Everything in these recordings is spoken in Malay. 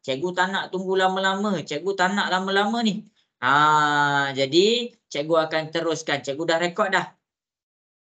Cikgu tak nak tunggu lama-lama. Cikgu tak nak lama-lama ni. Jadi cikgu akan teruskan. Cikgu dah rekod dah.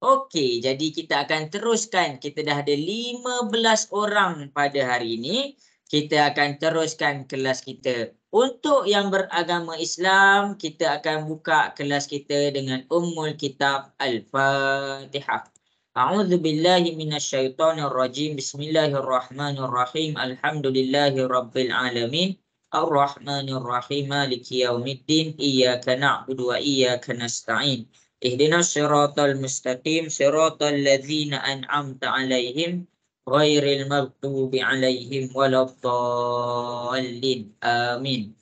Okey, jadi kita akan teruskan. Kita dah ada 15 orang pada hari ini. Kita akan teruskan kelas kita. Untuk yang beragama Islam, kita akan buka kelas kita dengan Ummul Kitab Al-Fatihah. A'udzu billahi minasyaitonir rajim. Bismillahirrahmanirrahim. Alhamdulillahirabbil alamin. Ar-Rahmanir Rahim. Maliki yaumiddin. Iyyaka na'budu wa iyyaka nasta'in. Ihdinas siratal mustaqim siratal ladzina an'amta 'alaihim ghairil maghdubi 'alaihim waladdallin. Amin.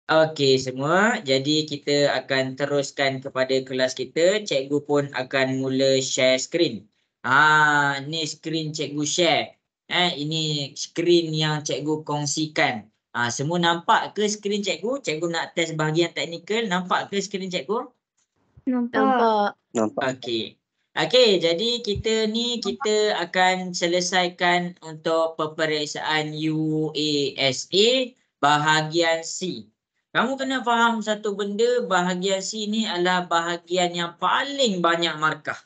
Okey semua, jadi kita akan teruskan kepada kelas kita. Cikgu pun akan mula share skrin. Ni skrin cikgu share. Ini skrin yang cikgu kongsikan. Semua nampak ke skrin cikgu? Cikgu nak test bahagian teknikal. Nampak ke skrin cikgu? Nampak. Okey. Okey, jadi kita akan selesaikan untuk peperiksaan UASA bahagian C. Kamu kena faham satu benda, bahagian C ni adalah bahagian yang paling banyak markah.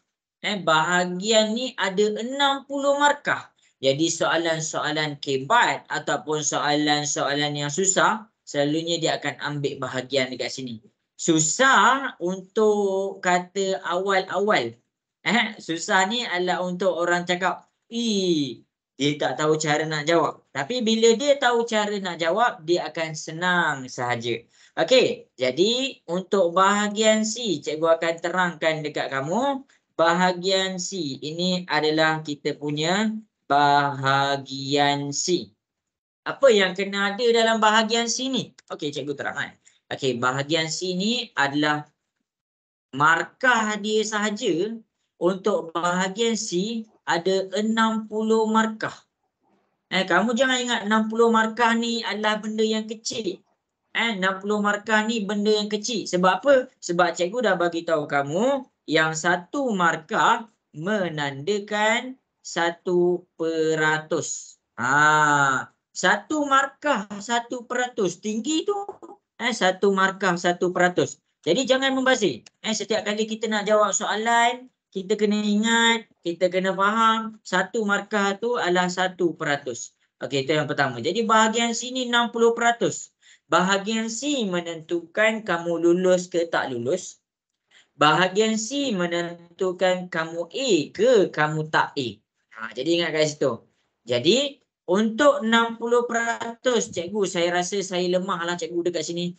Bahagian ni ada 60 markah. Jadi soalan-soalan kebat ataupun soalan-soalan yang susah, selalunya dia akan ambil bahagian dekat sini. Susah untuk kata awal-awal. Susah ni adalah untuk orang cakap, dia tak tahu cara nak jawab. Tapi bila dia tahu cara nak jawab, dia akan senang sahaja. Okey, jadi untuk bahagian C, cikgu akan terangkan dekat kamu. Bahagian C ini adalah kita punya bahagian C. Apa yang kena ada dalam bahagian C ni? Okey, cikgu terangkan. Okey, bahagian C ni adalah markah dia sahaja. Untuk bahagian C ada 60 markah. Kamu jangan ingat 60 markah ni adalah benda yang kecil. 60 markah ni benda yang kecil. Sebab apa? Sebab cikgu dah bagi tahu kamu yang satu markah menandakan 1%. Satu markah 1%. Tinggi tu. Satu markah 1%. Jadi jangan membazir. Setiap kali kita nak jawab soalan, kita kena ingat, kita kena faham, satu markah tu adalah 1%. Okey, itu yang pertama. Jadi bahagian sini 60%. Bahagian C menentukan kamu lulus ke tak lulus. Bahagian C menentukan kamu A ke kamu tak A. Jadi ingat kat situ. Jadi untuk 60%, cikgu saya rasa saya lemah lah cikgu dekat sini.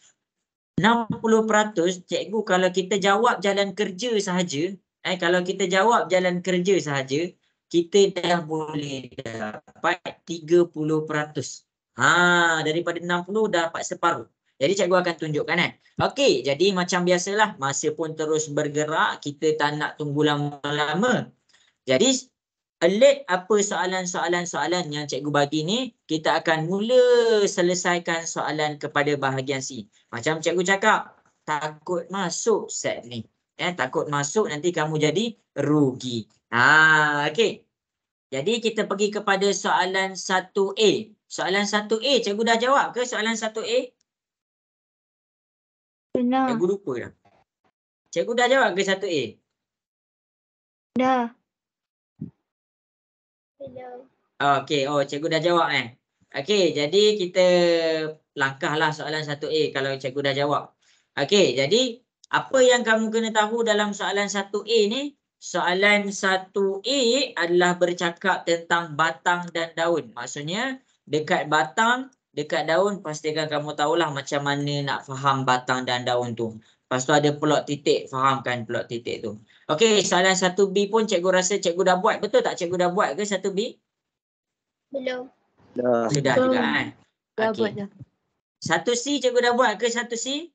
60% cikgu kalau kita jawab jalan kerja sahaja, kalau kita jawab jalan kerja sahaja, kita dah boleh dapat 30%. Daripada 60 dah dapat separuh. Jadi cikgu akan tunjukkan Okey, jadi macam biasalah, masa pun terus bergerak, kita tak nak tunggu lama-lama. Jadi alert apa soalan-soalan yang cikgu bagi ni, kita akan mula selesaikan soalan kepada bahagian C. Macam cikgu cakap, takut masuk set ni. Takut masuk nanti kamu jadi rugi. Okey. Jadi kita pergi kepada soalan 1A. Soalan 1A, cikgu dah jawab ke soalan 1A? Benar. Cikgu lupa dah. Cikgu dah jawab ke 1A? Dah. Okey, cikgu dah jawab Okey, jadi kita langkahlah soalan 1A kalau cikgu dah jawab. Okey, jadi apa yang kamu kena tahu dalam soalan 1A ni? Soalan 1A adalah bercakap tentang batang dan daun. Maksudnya dekat batang, dekat daun, pastikan kamu tahulah macam mana nak faham batang dan daun tu. Lepas tu ada plot titik, fahamkan plot titik tu. Okey, soalan 1B pun cikgu rasa cikgu dah buat. Betul tak cikgu dah buat ke 1B? Belum. Sudah juga Dah Okey. buat dah. 1C cikgu dah buat ke 1C?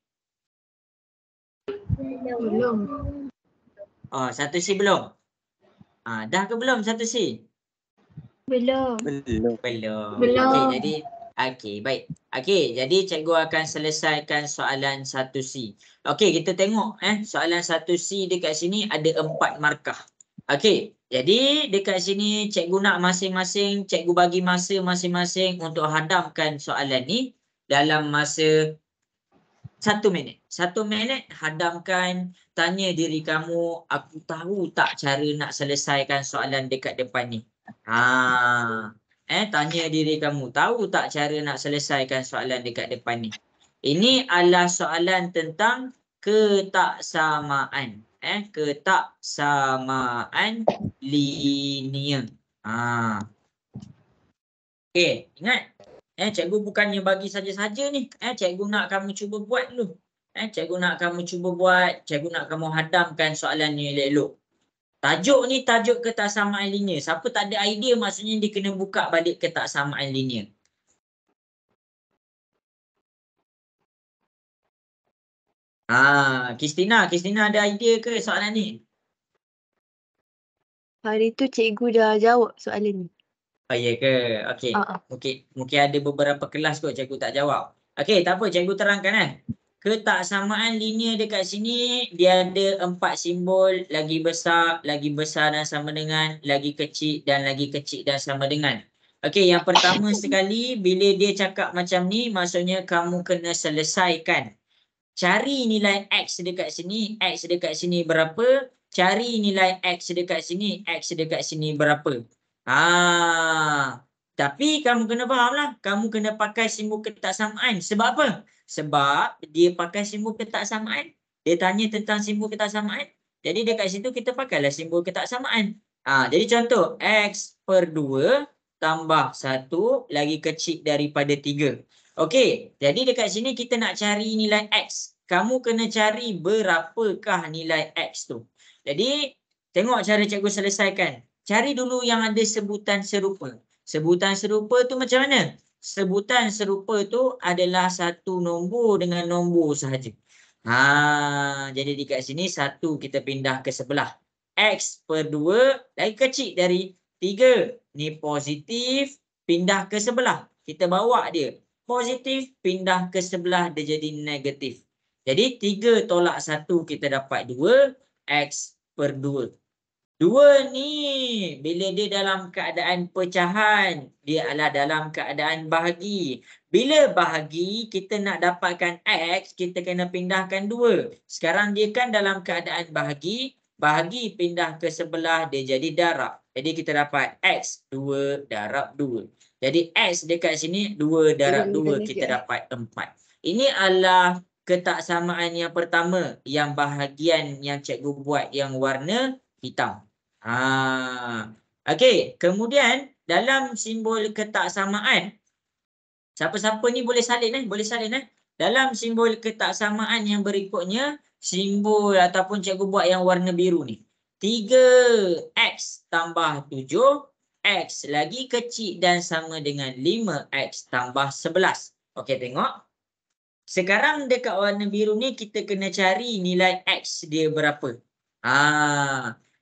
Belum. 1C belum? Dah ke belum 1C? Belum. Belum. Belum. Okey, jadi baik. Okey, jadi cikgu akan selesaikan soalan 1C. Okey, kita tengok soalan 1C dekat sini ada 4 markah. Okey, Jadi dekat sini cikgu nak masing-masing, cikgu bagi masa masing-masing untuk hadamkan soalan ni dalam masa 1 minit. 1 minit hadamkan, tanya diri kamu, aku tahu tak cara nak selesaikan soalan dekat depan ni. Tanya diri kamu, tahu tak cara nak selesaikan soalan dekat depan ni. Ini adalah soalan tentang ketaksamaan. Ketaksamaan linear. Okey, ingat. Cikgu bukannya bagi saja-saja ni. Cikgu nak kamu cuba buat dulu. Cikgu nak kamu cuba buat, cikgu nak kamu hadamkan soalan ni elok-elok. Tajuk ni tajuk ketaksamaan linear. Siapa tak ada idea maksudnya dia kena buka balik ketaksamaan linear. Kristina ada idea ke soalan ni? Hari tu cikgu dah jawab soalan ni. Ya ke? Okey. Mungkin ada beberapa kelas kot cikgu tak jawab. Okey, tak apa, cikgu terangkan Ketaksamaan linear dekat sini dia ada 4 simbol, lagi besar dan sama dengan, lagi kecil dan sama dengan. Okey, yang pertama sekali bila dia cakap macam ni maksudnya kamu kena selesaikan. Cari nilai X dekat sini berapa? Cari nilai X dekat sini berapa? Tapi kamu kena faham lah. Kamu kena pakai simbol ketaksamaan. Sebab apa? Sebab dia pakai simbol ketaksamaan. Dia tanya tentang simbol ketaksamaan. Jadi dekat situ kita pakailah simbol ketaksamaan. Jadi contoh, X per 2 tambah 1 lagi kecil daripada 3. Okey, jadi dekat sini kita nak cari nilai X. Kamu kena cari berapakah nilai X tu. Jadi, tengok cara cikgu selesaikan. Cari dulu yang ada sebutan serupa. Sebutan serupa tu macam mana? Sebutan serupa tu adalah satu nombor dengan nombor sahaja. Jadi dekat sini 1 kita pindah ke sebelah. X per 2 lagi kecil dari 3. Ni positif, pindah ke sebelah. Kita bawa dia. Positif, pindah ke sebelah, dia jadi negatif. Jadi 3 tolak 1 kita dapat 2. X per 2. 2 ni bila dia dalam keadaan pecahan, dia adalah dalam keadaan bahagi. Bila bahagi, kita nak dapatkan X, kita kena pindahkan 2. Sekarang dia kan dalam keadaan bahagi. Bahagi pindah ke sebelah, dia jadi darab. Jadi kita dapat X 2 darab 2. Jadi X dekat sini 2 darab 2, kita dapat 4. Ini adalah ketaksamaan yang pertama, yang bahagian yang cikgu buat yang warna hitam. Okey, kemudian dalam simbol ketaksamaan, siapa-siapa ni boleh salin Dalam simbol ketaksamaan yang berikutnya, simbol ataupun cikgu buat yang warna biru ni. 3x tambah 7, x lagi kecil dan sama dengan 5x tambah 11. Okey, tengok. Sekarang dekat warna biru ni kita kena cari nilai x dia berapa.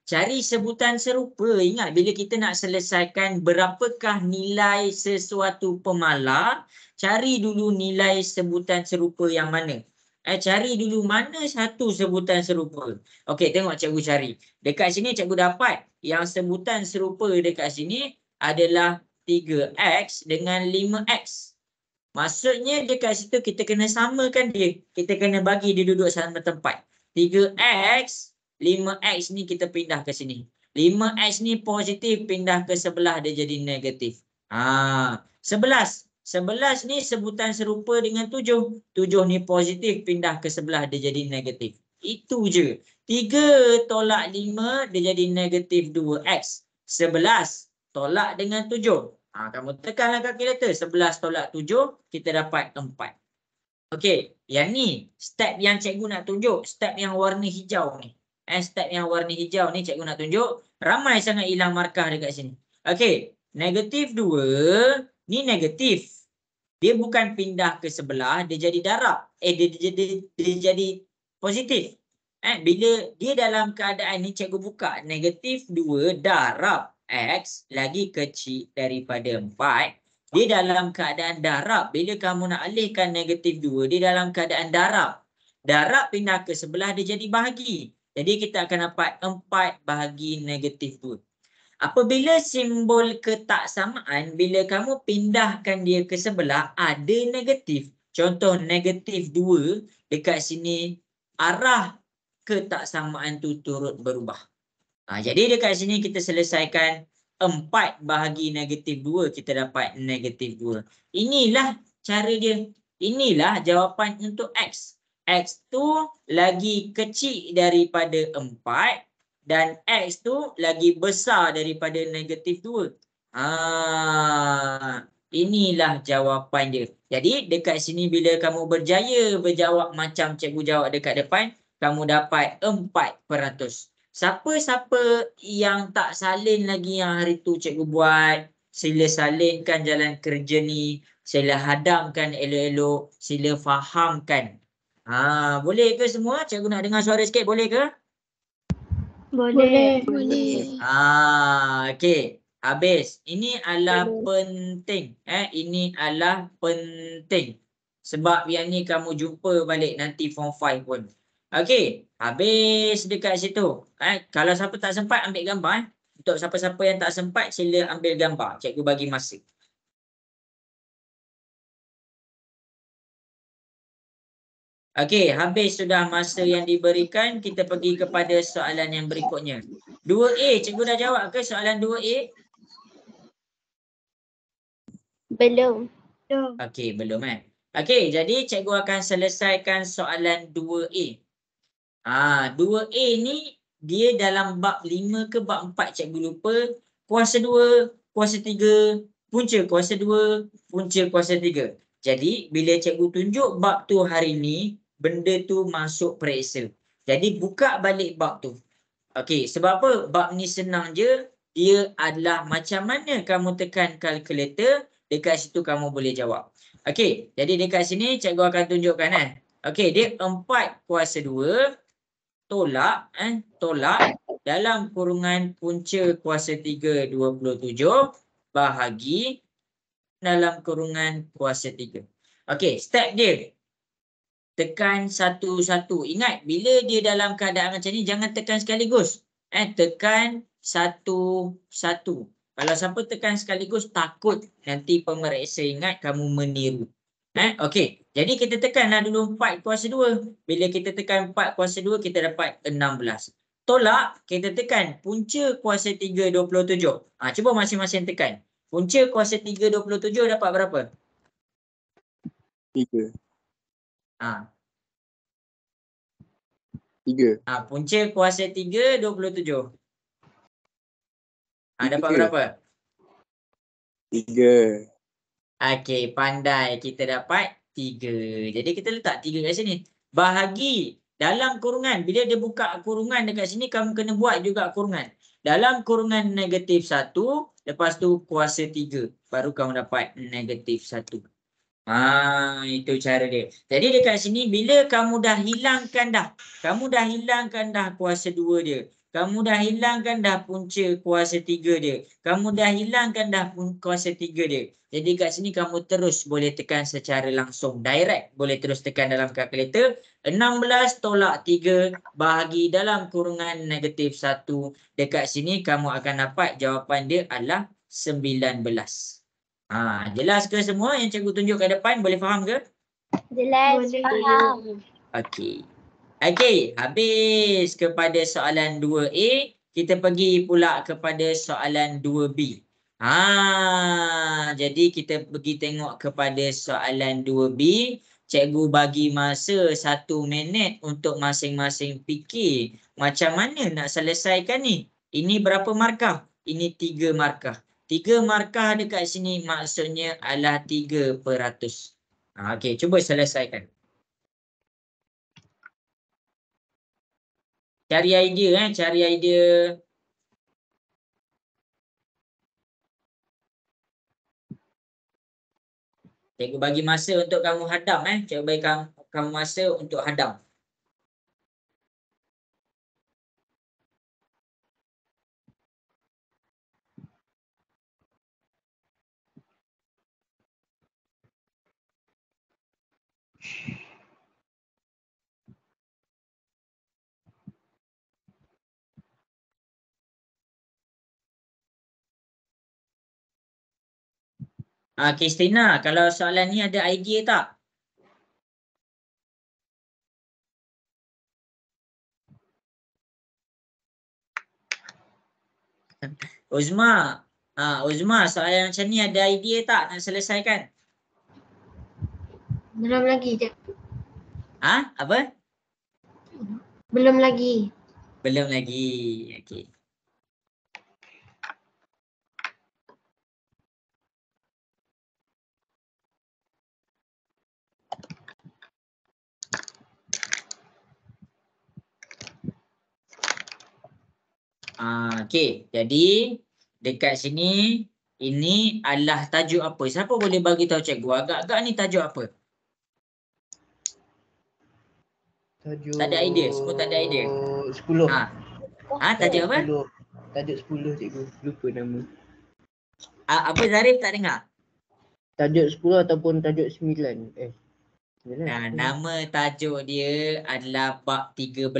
Cari sebutan serupa. Ingat bila kita nak selesaikan berapakah nilai sesuatu pemalar, cari dulu nilai sebutan serupa yang mana. Cari dulu mana satu sebutan serupa. Okey, tengok cikgu cari. Dekat sini cikgu dapat yang sebutan serupa dekat sini adalah 3x dengan 5x. Maksudnya dekat situ kita kena samakan dia. Kita kena bagi dia duduk sama tempat. 3x, 5x ni kita pindah ke sini. 5x ni positif, pindah ke sebelah, dia jadi negatif. 11. 11 ni sebutan serupa dengan 7. 7 ni positif, pindah ke sebelah, dia jadi negatif. Itu je. 3 tolak 5, dia jadi negatif 2x. 11 tolak dengan 7. Kamu tekanlah kalkulator. 11 tolak 7, kita dapat 4. Okey, yang ni step yang cikgu nak tunjuk, step yang warna hijau ni. Step yang warna hijau ni cikgu nak tunjuk. Ramai sangat hilang markah dekat sini. Okey, negatif 2 ni negatif. Dia bukan pindah ke sebelah, dia jadi darab. Dia jadi positif. Bila dia dalam keadaan ni cikgu buka negatif 2 darab x lagi kecil daripada 4. Dia dalam keadaan darab. Bila kamu nak alihkan negatif 2, dia dalam keadaan darab. Darab pindah ke sebelah, dia jadi bahagi. Jadi kita akan dapat 4 bahagi negatif 2. Apabila simbol ketaksamaan, bila kamu pindahkan dia ke sebelah, ada negatif. Contoh negatif 2, dekat sini arah ketaksamaan tu turut berubah. Jadi dekat sini kita selesaikan 4 bahagi negatif 2, kita dapat negatif 2. Inilah cara dia. Inilah jawapan untuk X. X tu lagi kecil daripada 4 dan X tu lagi besar daripada negatif 2. Inilah jawapan dia. Jadi dekat sini bila kamu berjaya berjawab macam cikgu jawab dekat depan, kamu dapat 4%. Siapa-siapa yang tak salin lagi yang hari tu cikgu buat, sila salinkan jalan kerja ni, sila hadamkan elok-elok, sila fahamkan. Boleh ke semua? Cikgu nak dengar suara sikit, boleh ke? Boleh. Okey. Habis. Ini adalah penting. Ini adalah penting. Sebab yang ni kamu jumpa balik nanti form 5 pun. Okey. Habis dekat situ. Kalau siapa tak sempat ambil gambar. Untuk siapa-siapa yang tak sempat sila ambil gambar. Cikgu bagi masa. Okey, habis sudah masa yang diberikan, kita pergi kepada soalan yang berikutnya. 2A, cikgu dah jawab ke soalan 2A? Belum. Okey, belum Okey, jadi cikgu akan selesaikan soalan 2A. 2A ni dia dalam bab 5 ke bab 4 cikgu lupa. Kuasa 2, kuasa 3, punca kuasa 2, punca kuasa 3. Jadi bila cikgu tunjuk bab tu hari ni, benda tu masuk pre-Excel. Jadi buka balik bab tu. Okey, sebab apa? Bab ni senang je. Dia adalah macam mana kamu tekan kalkulator, dekat situ kamu boleh jawab. Okey, jadi dekat sini cikgu akan tunjukkan Okey, dia 4 kuasa 2 tolak dalam kurungan punca kuasa 3 27 bahagi dalam kurungan kuasa 3. Okey, step dia. Tekan satu-satu. Ingat, bila dia dalam keadaan macam ni, jangan tekan sekaligus. Tekan satu-satu. Kalau siapa tekan sekaligus, takut nanti pemeriksa ingat kamu meniru. Okey, jadi kita tekanlah dulu 4 kuasa 2. Bila kita tekan 4 kuasa 2, kita dapat 16. Tolak, kita tekan punca kuasa 3 27. Cuba masing-masing tekan. Punca kuasa 3 27 dapat berapa? 3. 3. Punca kuasa 3 27. Dapat berapa? 3. Okey, pandai. Kita dapat 3. Jadi kita letak 3 kat sini. Bahagi dalam kurungan. Bila dia buka kurungan dekat sini, kamu kena buat juga kurungan. Dalam kurungan negatif 1, lepas tu kuasa 3. Baru kamu dapat negatif 1. Itu cara dia. Jadi dekat sini bila kamu dah hilangkan dah kuasa 2 dia. Kamu dah hilangkan dah punca kuasa 3 dia. Kamu dah hilangkan dah kuasa 3 dia. Jadi kat sini kamu terus boleh tekan secara langsung. Direct boleh terus tekan dalam kalkulator. 16 tolak 3 bahagi dalam kurungan negatif 1. Dekat sini kamu akan dapat jawapan dia adalah 19. Jelas ke semua yang cikgu tunjuk kat depan? Boleh faham ke? Jelas. Faham. Okey. Okey, habis kepada soalan 2A, kita pergi pula kepada soalan 2B. Jadi kita pergi tengok kepada soalan 2B. Cikgu bagi masa 1 minit untuk masing-masing fikir macam mana nak selesaikan ni. Ini berapa markah? Ini 3 markah. 3 markah dekat sini maksudnya adalah 3%. Okey, cuba selesaikan. Cari idea cari idea. Cikgu bagi masa untuk kamu hadam Cikgu bagi kamu masa untuk hadam. Kristina, kalau soalan ni ada idea tak? Uzma, Uzma, soalan macam ni ada idea tak nak selesaikan? Belum lagi, Cik. Apa? Belum lagi. Belum lagi. Okey. Okey, jadi dekat sini ini adalah tajuk apa? Siapa boleh bagi tahu cikgu? Agak-agak ni tajuk apa? Tajuk Tak ada idea, semua tak ada idea. 10. Tajuk apa? 10. Tajuk 10 cikgu. Lupa nama. Apa Zarif tak dengar? Tajuk 10 ataupun tajuk 9. 9. Nama tajuk dia adalah bab 13.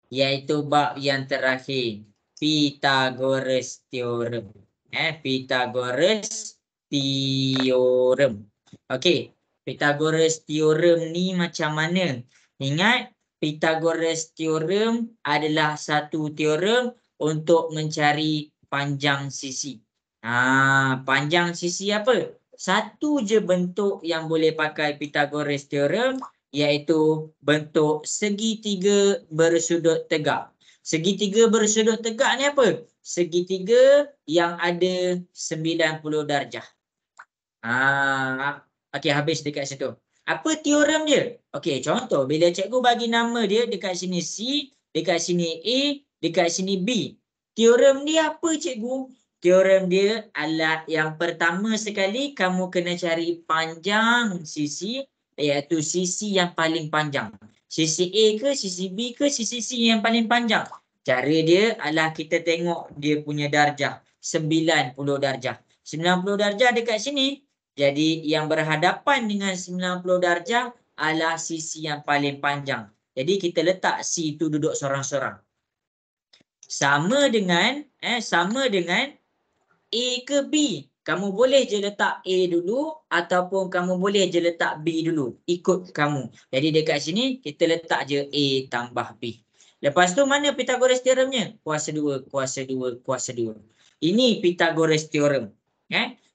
Iaitu bab yang terakhir, Pythagoras Theorem. Pythagoras Theorem. Okey, Pythagoras Theorem ni macam mana? Ingat, Pythagoras Theorem adalah satu teorem untuk mencari panjang sisi. Panjang sisi apa? Satu je bentuk yang boleh pakai Pythagoras Theorem, iaitu bentuk segitiga bersudut tegak. Segitiga bersudut tegak ni apa? Segitiga yang ada 90 darjah. Okey, habis dekat situ. Apa teorem dia? Okey, contoh bila cikgu bagi nama dia dekat sini C, dekat sini A, dekat sini B. Teorem dia apa cikgu? Teorem dia adalah yang pertama sekali kamu kena cari panjang sisi, iaitu sisi yang paling panjang. Sisi A ke, sisi B ke, sisi C yang paling panjang. Cara dia adalah kita tengok dia punya darjah. 90 darjah. 90 darjah dekat sini. Jadi yang berhadapan dengan 90 darjah adalah sisi yang paling panjang. Jadi kita letak C itu duduk sorang-sorang. Sama dengan A ke B. Kamu boleh je letak A dulu ataupun kamu boleh je letak B dulu. Ikut kamu. Jadi dekat sini kita letak je A tambah B. Lepas tu mana Pythagoras teoremnya? Kuasa 2, kuasa 2, kuasa 2. Ini Pythagoras teorem.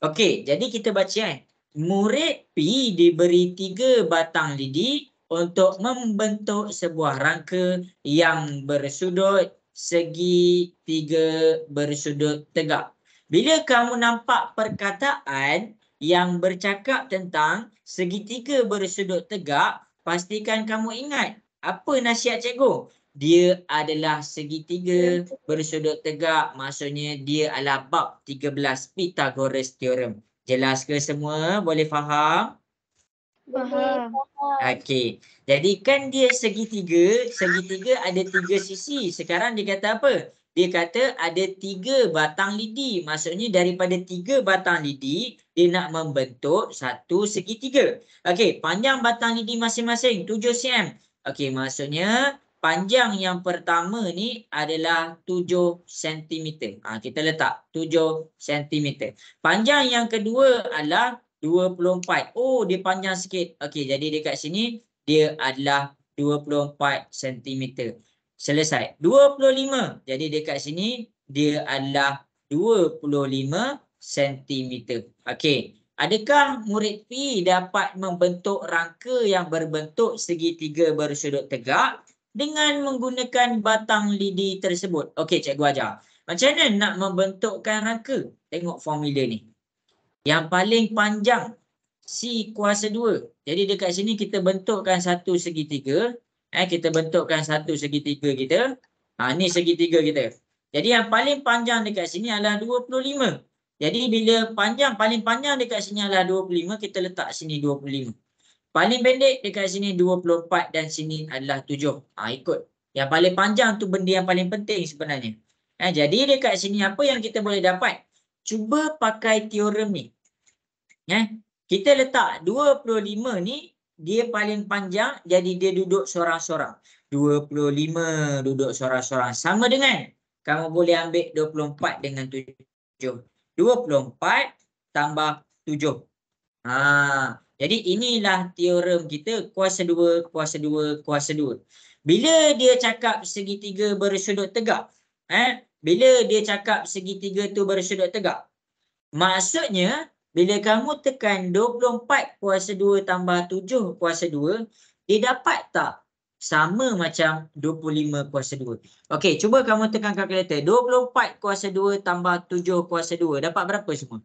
Okey, jadi kita baca murid P diberi 3 batang lidi untuk membentuk sebuah rangka yang bersudut segitiga bersudut tegak. Bila kamu nampak perkataan yang bercakap tentang segitiga bersudut tegak, pastikan kamu ingat apa nasihat cikgu? Dia adalah segitiga bersudut tegak, maksudnya dia adalah bab 13 Pythagoras Theorem. Jelas ke semua? Boleh faham? Faham. Okey. Jadi kan dia segitiga, segitiga ada 3 sisi. Sekarang dia kata apa? Dia kata ada 3 batang lidi. Maksudnya daripada 3 batang lidi, dia nak membentuk satu segitiga. Okey, panjang batang lidi masing-masing 7 cm. Okey, maksudnya panjang yang pertama ni adalah 7 cm. Kita letak 7 cm. Panjang yang kedua adalah 24. Oh, dia panjang sikit. Okey, jadi dekat sini dia adalah 24 cm. Selesai. 25. Jadi dekat sini dia adalah 25 cm. Okey. Adakah murid P dapat membentuk rangka yang berbentuk segitiga bersudut tegak dengan menggunakan batang lidi tersebut? Okey, cikgu ajar. Macam mana nak membentukkan rangka? Tengok formula ni. Yang paling panjang C kuasa 2. Jadi dekat sini kita bentukkan satu segitiga. Kita bentukkan satu segitiga kita. Ni segitiga kita. Jadi yang paling panjang dekat sini adalah 25. Jadi bila paling panjang dekat sini adalah 25, kita letak sini 25. Paling pendek dekat sini 24 dan sini adalah 7. Ikut. Yang paling panjang tu benda yang paling penting sebenarnya. Jadi dekat sini apa yang kita boleh dapat? Cuba pakai teorem ni. Kita letak 25 ni dia paling panjang, jadi dia duduk sorang-sorang. 25 duduk sorang-sorang. Sama dengan kamu boleh ambil 24 dengan 7. 24 tambah 7. Jadi inilah teorem kita kuasa 2, kuasa 2, kuasa 2. Bila dia cakap segitiga bersudut tegak, bila dia cakap segitiga tu bersudut tegak, maksudnya bila kamu tekan 24 kuasa 2 tambah 7 kuasa 2, dia dapat tak sama macam 25 kuasa 2? Okey, cuba kamu tekan kalkulator. 24 kuasa 2 tambah 7 kuasa 2 dapat berapa semua?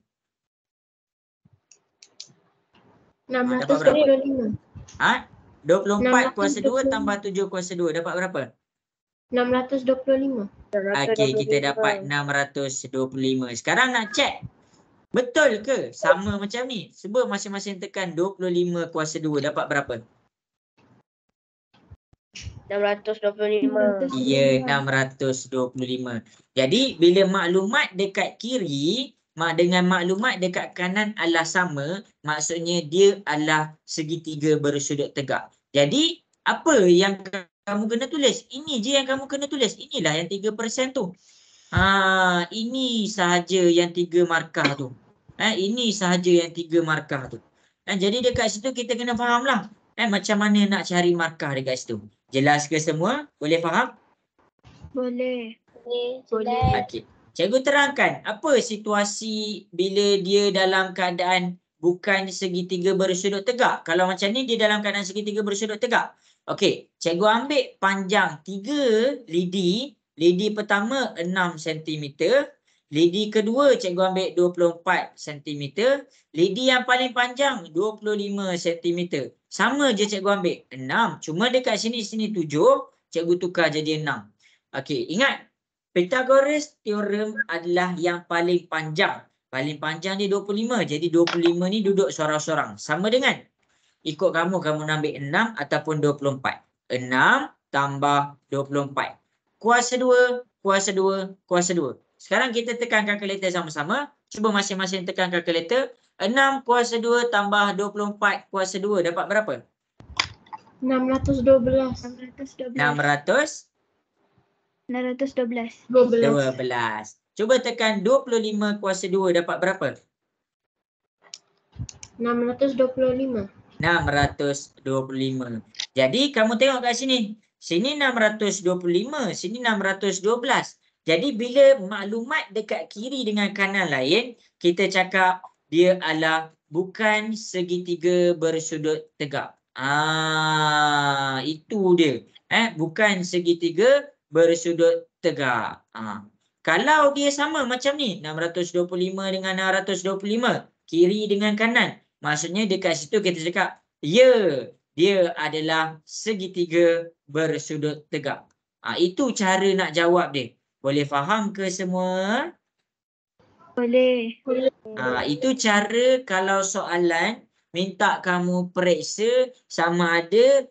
Dapat berapa? 625. 24 kuasa 2 625. tambah 7 kuasa 2 dapat berapa? 625. Okey, kita dapat 625. Sekarang nak check, betul ke sama macam ni? Cuba masing-masing tekan 25 kuasa 2 dapat berapa? 625. Ya, 625. Jadi bila maklumat dekat kiri dengan maklumat dekat kanan adalah sama, maksudnya dia adalah segitiga bersudut tegak. Jadi apa yang kamu kena tulis? Ini je yang kamu kena tulis. Inilah yang 3% tu. Ini sahaja yang 3 markah tu. Ini sahaja yang 3 markah tu. Jadi dekat situ kita kena fahamlah macam mana nak cari markah dekat situ. Jelas ke semua? Boleh faham? Boleh. Boleh. Okey. Cikgu terangkan apa situasi bila dia dalam keadaan bukan segitiga bersudut tegak. Kalau macam ni dia dalam keadaan segitiga bersudut tegak. Okey, cikgu ambil panjang 3 lidi. Lidi pertama 6 cm. Lidi kedua cikgu ambil 24 cm. Lidi yang paling panjang 25 cm. Sama je cikgu ambil 6. Cuma dekat sini 7, cikgu tukar jadi 6. Okey, ingat Pythagoras teorem adalah yang paling panjang. Paling panjang dia 25. Jadi 25 ni duduk sorang-sorang. Sama dengan ikut kamu nak ambil 6 ataupun 24. 6 tambah 24. Kuasa 2, kuasa 2, kuasa 2. Sekarang kita tekan kalkulator sama-sama. Cuba masing-masing tekan kalkulator. 6 kuasa 2 tambah 24 kuasa 2 dapat berapa? 612. 612. 12. Cuba tekan 25 kuasa 2 dapat berapa? 625. 625. Jadi kamu tengok kat sini. Sini 625, sini 612. Jadi bila maklumat dekat kiri dengan kanan lain, kita cakap dia adalah bukan segitiga bersudut tegak. Itu dia. Bukan segitiga bersudut tegak. Kalau dia sama macam ni, 625 dengan 625, kiri dengan kanan, maksudnya dekat situ kita cakap, ya, dia adalah segitiga bersudut tegak. Itu cara nak jawab dia. Boleh faham ke semua? Boleh. Itu cara kalau soalan minta kamu periksa sama ada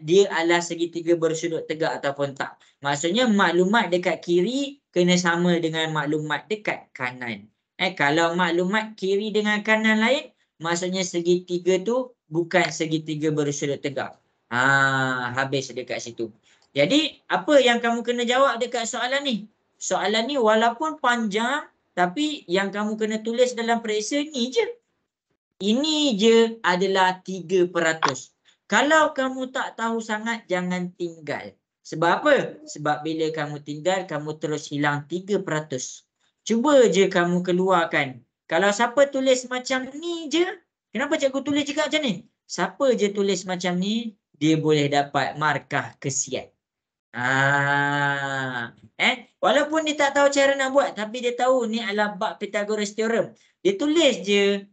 dia adalah segitiga bersudut tegak ataupun tak. Maksudnya maklumat dekat kiri kena sama dengan maklumat dekat kanan. Kalau maklumat kiri dengan kanan lain, maksudnya segitiga tu bukan segitiga bersudut tegak. Habis dekat situ. Jadi apa yang kamu kena jawab dekat soalan ni? Soalan ni walaupun panjang, tapi yang kamu kena tulis dalam periksa ni je. Ini je adalah 3%. Kalau kamu tak tahu sangat, jangan tinggal. Sebab apa? Sebab bila kamu tinggal, kamu terus hilang 3%. Cuba je kamu keluarkan. Kalau siapa tulis macam ni je, kenapa cikgu tulis juga macam ni? Siapa je tulis macam ni, dia boleh dapat markah kesian. Walaupun dia tak tahu cara nak buat, tapi dia tahu ni adalah bab Pythagoras theorem. Dia tulis je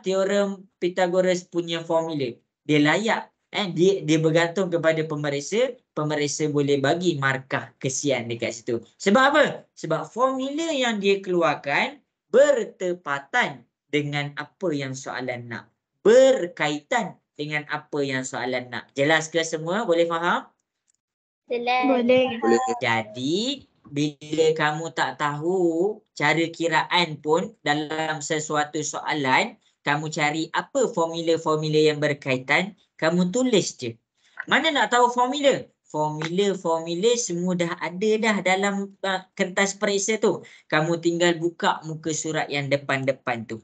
teorem Pythagoras punya formula. Dia layak. Dia bergantung kepada pemeriksa. Pemeriksa boleh bagi markah kesian dekat situ. Sebab apa? Sebab formula yang dia keluarkan bertepatan dengan apa yang soalan nak. Berkaitan dengan apa yang soalan nak. Jelas ke semua? Boleh faham? Boleh. Jadi bila kamu tak tahu cara kiraan pun dalam sesuatu soalan, kamu cari apa formula-formula yang berkaitan, kamu tulis je. Mana nak tahu formula? Formula-formula semua dah ada dah dalam kertas periksa tu. Kamu tinggal buka muka surat yang depan-depan tu.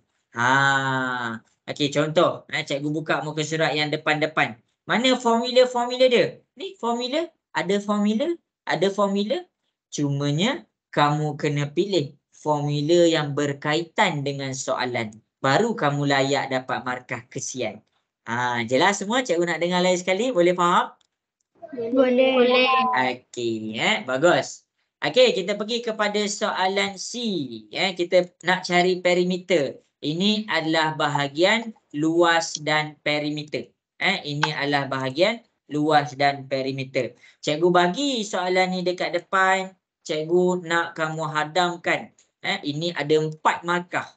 Okey, contoh. Cikgu buka muka surat yang depan-depan. Mana formula-formula dia? Ni formula. Ada formula. Ada formula. Cumanya kamu kena pilih formula yang berkaitan dengan soalan. Baru kamu layak dapat markah kesian. Jelas semua? Cikgu nak dengar lagi sekali. Boleh faham? Boleh. Okey, bagus. Okey, kita pergi kepada soalan C. Kita nak cari perimeter. Ini adalah bahagian luas dan perimeter. Ini adalah bahagian luas dan perimeter. Cikgu bagi soalan ni dekat depan. Cikgu nak kamu hadamkan. Ini ada 4 markah.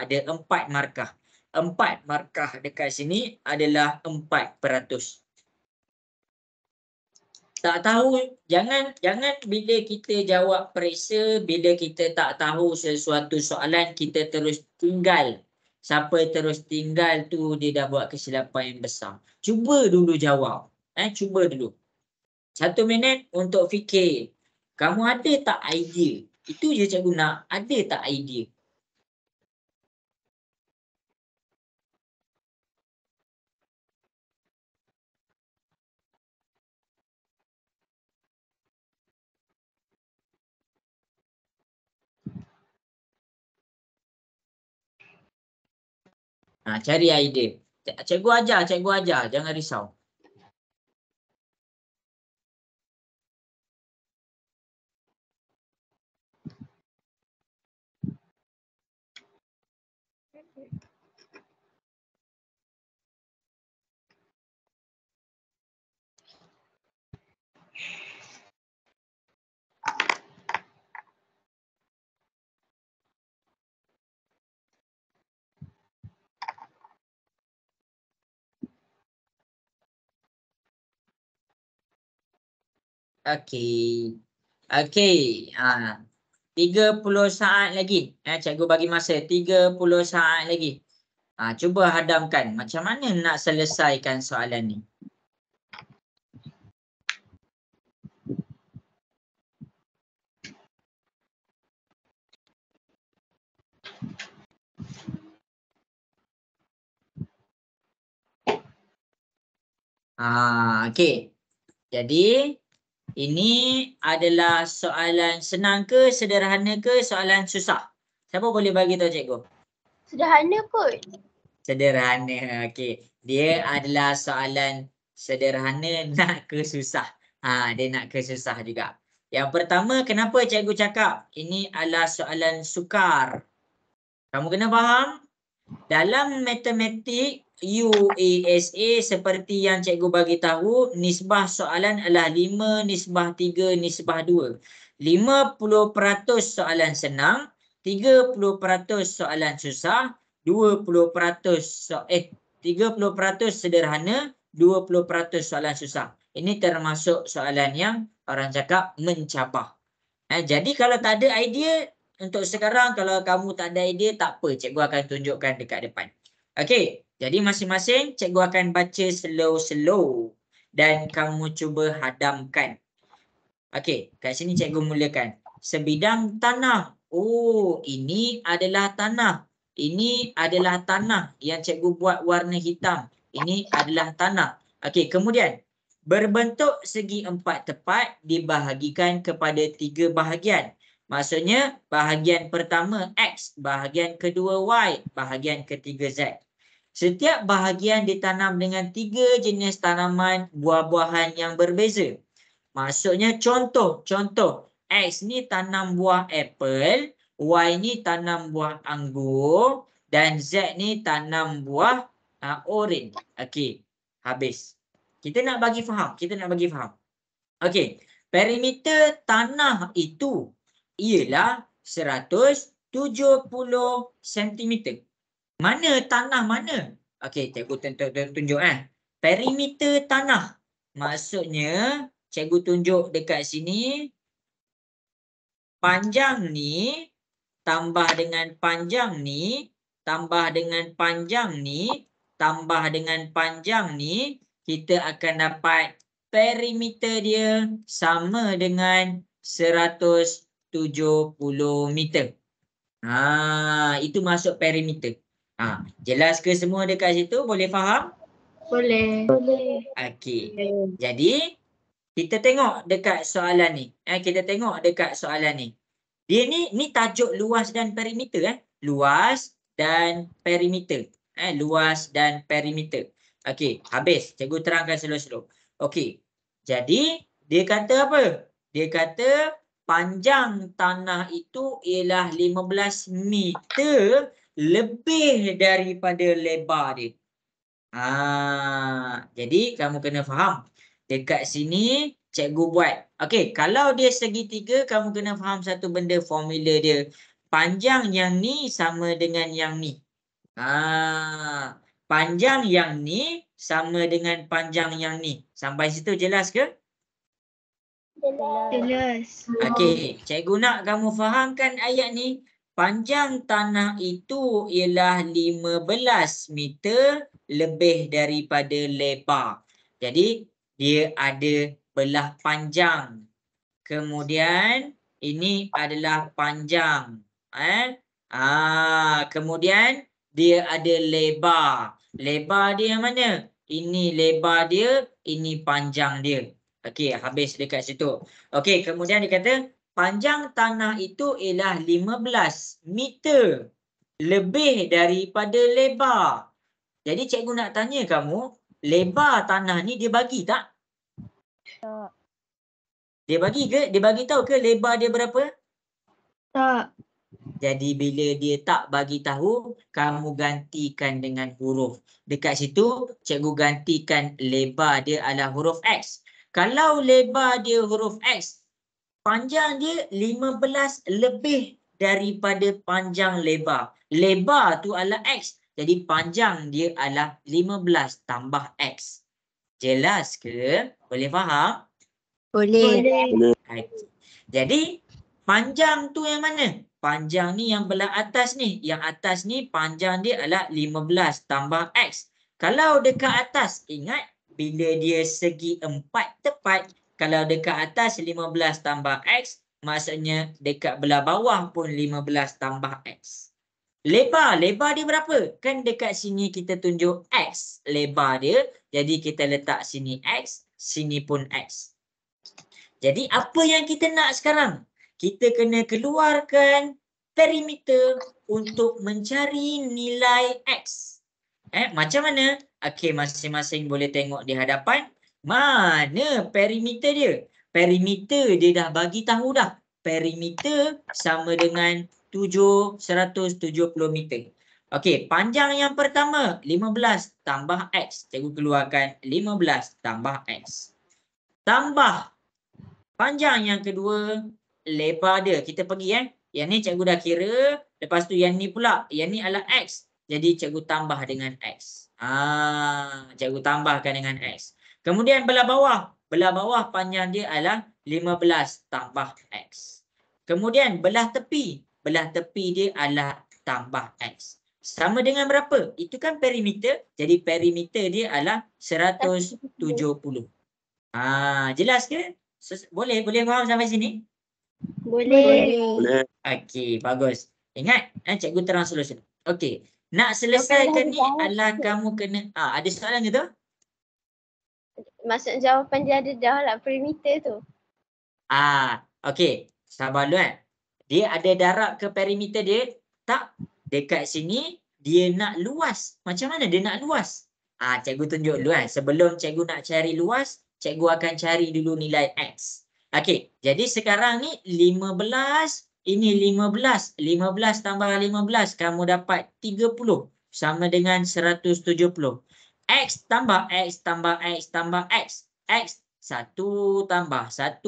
Ada 4 markah. 4 markah dekat sini adalah 4%. Tak tahu, jangan bila kita jawab periksa, bila kita tak tahu sesuatu soalan, kita terus tinggal. Siapa terus tinggal tu dia dah buat kesilapan yang besar. Cuba dulu jawab. Cuba dulu. 1 minit untuk fikir. Kamu ada tak idea? Itu je cikgu nak. Ada tak idea? Cari idea. Cikgu ajar. Jangan risau. Okey. 30 saat lagi. Cikgu bagi masa 30 saat lagi. Cuba hadamkan. Macam mana nak selesaikan soalan ni? Okey. Jadi ini adalah soalan senang ke, sederhana ke, soalan susah? Siapa boleh bagi tahu cikgu? Sederhana kot. Sederhana. Okey. Dia adalah soalan sederhana nak ke susah. Dia nak ke susah juga. Yang pertama, kenapa cikgu cakap ini adalah soalan sukar? Kamu kena faham, dalam matematik UASA seperti yang cikgu bagi tahu, nisbah soalan adalah 5:3:2. 50% soalan senang, 30% soalan susah, 30% sederhana, 20% soalan susah. Ini termasuk soalan yang orang cakap mencabar. Jadi kalau tak ada idea, untuk sekarang kalau kamu tak ada idea, tak apa. Cikgu akan tunjukkan dekat depan. Okey, jadi masing-masing cikgu akan baca slow-slow. Dan kamu cuba hadamkan. Okey, kat sini cikgu mulakan. Sebidang tanah. Oh, ini adalah tanah. Ini adalah tanah yang cikgu buat warna hitam. Ini adalah tanah. Okey, kemudian berbentuk segi 4 tepat dibahagikan kepada 3 bahagian. Maksudnya bahagian pertama X, bahagian kedua Y, bahagian ketiga Z. Setiap bahagian ditanam dengan 3 jenis tanaman buah-buahan yang berbeza. Maksudnya contoh X ni tanam buah apple, Y ni tanam buah anggur dan Z ni tanam buah orange. Okey, habis. Kita nak bagi faham. Okey, perimeter tanah itu ialah 170 cm. Mana tanah mana? Okey, cikgu tunjuk perimeter tanah. Maksudnya cikgu tunjuk dekat sini, panjang ni tambah dengan panjang ni tambah dengan panjang ni tambah dengan panjang ni, kita akan dapat perimeter dia sama dengan 170 meter. Itu masuk perimeter. Jelas ke semua dekat situ? Boleh faham? Boleh. Okey. Jadi kita tengok dekat soalan ni. Kita tengok dekat soalan ni. Dia ni tajuk luas dan perimeter. Luas dan perimeter. Luas dan perimeter. Okey, habis. Cikgu terangkan slow-slow. Okey. Jadi dia kata apa? Dia kata panjang tanah itu ialah 15 meter lebih daripada lebar dia. Jadi kamu kena faham. Dekat sini cikgu buat. Okey, kalau dia segitiga, kamu kena faham satu benda, formula dia. Panjang yang ni sama dengan yang ni. Panjang yang ni sama dengan panjang yang ni. Sampai situ jelas ke? Jelas. Okey, cikgu nak kamu fahamkan ayat ni. Panjang tanah itu ialah 15 meter lebih daripada lebar. Jadi, dia ada belah panjang. Kemudian, ini adalah panjang. Kemudian, dia ada lebar. Lebar dia mana? Ini lebar dia, ini panjang dia. Okey, habis dekat situ. Okey, kemudian dia kata, panjang tanah itu ialah 15 meter lebih daripada lebar. Jadi cikgu nak tanya kamu, lebar tanah ni dia bagi tak? Tak. Dia bagi ke? Dia bagi tahu ke lebar dia berapa? Tak. Jadi bila dia tak bagi tahu, kamu gantikan dengan huruf. Dekat situ, cikgu gantikan lebar dia adalah huruf X. Kalau lebar dia huruf X, panjang dia 15 lebih daripada panjang lebar. Lebar tu adalah X. Jadi panjang dia adalah 15 tambah X. Jelas ke? Boleh faham? Boleh. Jadi panjang tu yang mana? Panjang ni yang belah atas ni. Yang atas ni panjang dia adalah 15 tambah X. Kalau dekat atas, ingat bila dia segi 4 tepat, kalau dekat atas 15 tambah X, maksudnya dekat belah bawah pun 15 tambah X. Lebar dia berapa? Kan dekat sini kita tunjuk X lebar dia. Jadi kita letak sini X, sini pun X. Jadi apa yang kita nak sekarang? Kita kena keluarkan perimeter untuk mencari nilai X. Macam mana? Okey, masing-masing boleh tengok di hadapan. Mana perimeter dia? Perimeter dia dah bagi tahu dah. Perimeter sama dengan 170 meter. Okey, panjang yang pertama 15 tambah X. Cikgu keluarkan 15 tambah X. Tambah panjang yang kedua, lebar dia. Kita pergi Yang ni cikgu dah kira. Lepas tu yang ni pula. Yang ni adalah X. Jadi cikgu tambah dengan X. Cikgu tambahkan dengan X. Kemudian belah bawah. Belah bawah panjang dia adalah 15 tambah X. Kemudian belah tepi. Belah tepi dia adalah tambah X. Sama dengan berapa? Itu kan perimeter. Jadi perimeter dia adalah 170. Jelas ke? Boleh faham sampai sini? Boleh. Okey, bagus. Ingat, cikgu terang solusi. Okey, nak selesaikan ni adalah kamu kena ada soalan ke tu? Maksud jawapan dia ada dah lah perimeter tu. Okey, sabar dulu Dia ada darab ke perimeter dia? Tak. Dekat sini dia nak luas. Macam mana dia nak luas? Cikgu tunjuk dulu Sebelum cikgu nak cari luas, cikgu akan cari dulu nilai X. Okey, jadi sekarang ni 15, ini 15. 15 tambah 15, kamu dapat 30. Sama dengan 170. X tambah X tambah X tambah X. X 1 tambah 1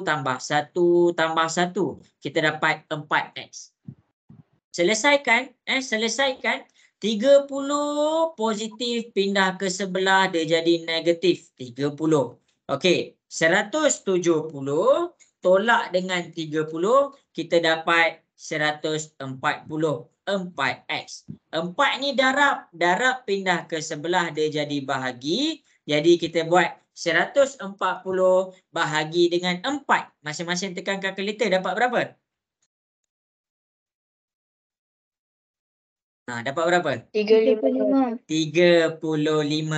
tambah 1 tambah 1. Kita dapat 4X. Selesaikan. Selesaikan. 30 positif pindah ke sebelah, dia jadi negatif 30. Okey, 170 tolak dengan 30, kita dapat 140. 4X. 4 ni darab pindah ke sebelah, dia jadi bahagi. Jadi kita buat 140 bahagi dengan 4. Masing-masing tekan kalkulator dapat berapa? Dapat berapa? 35. 35.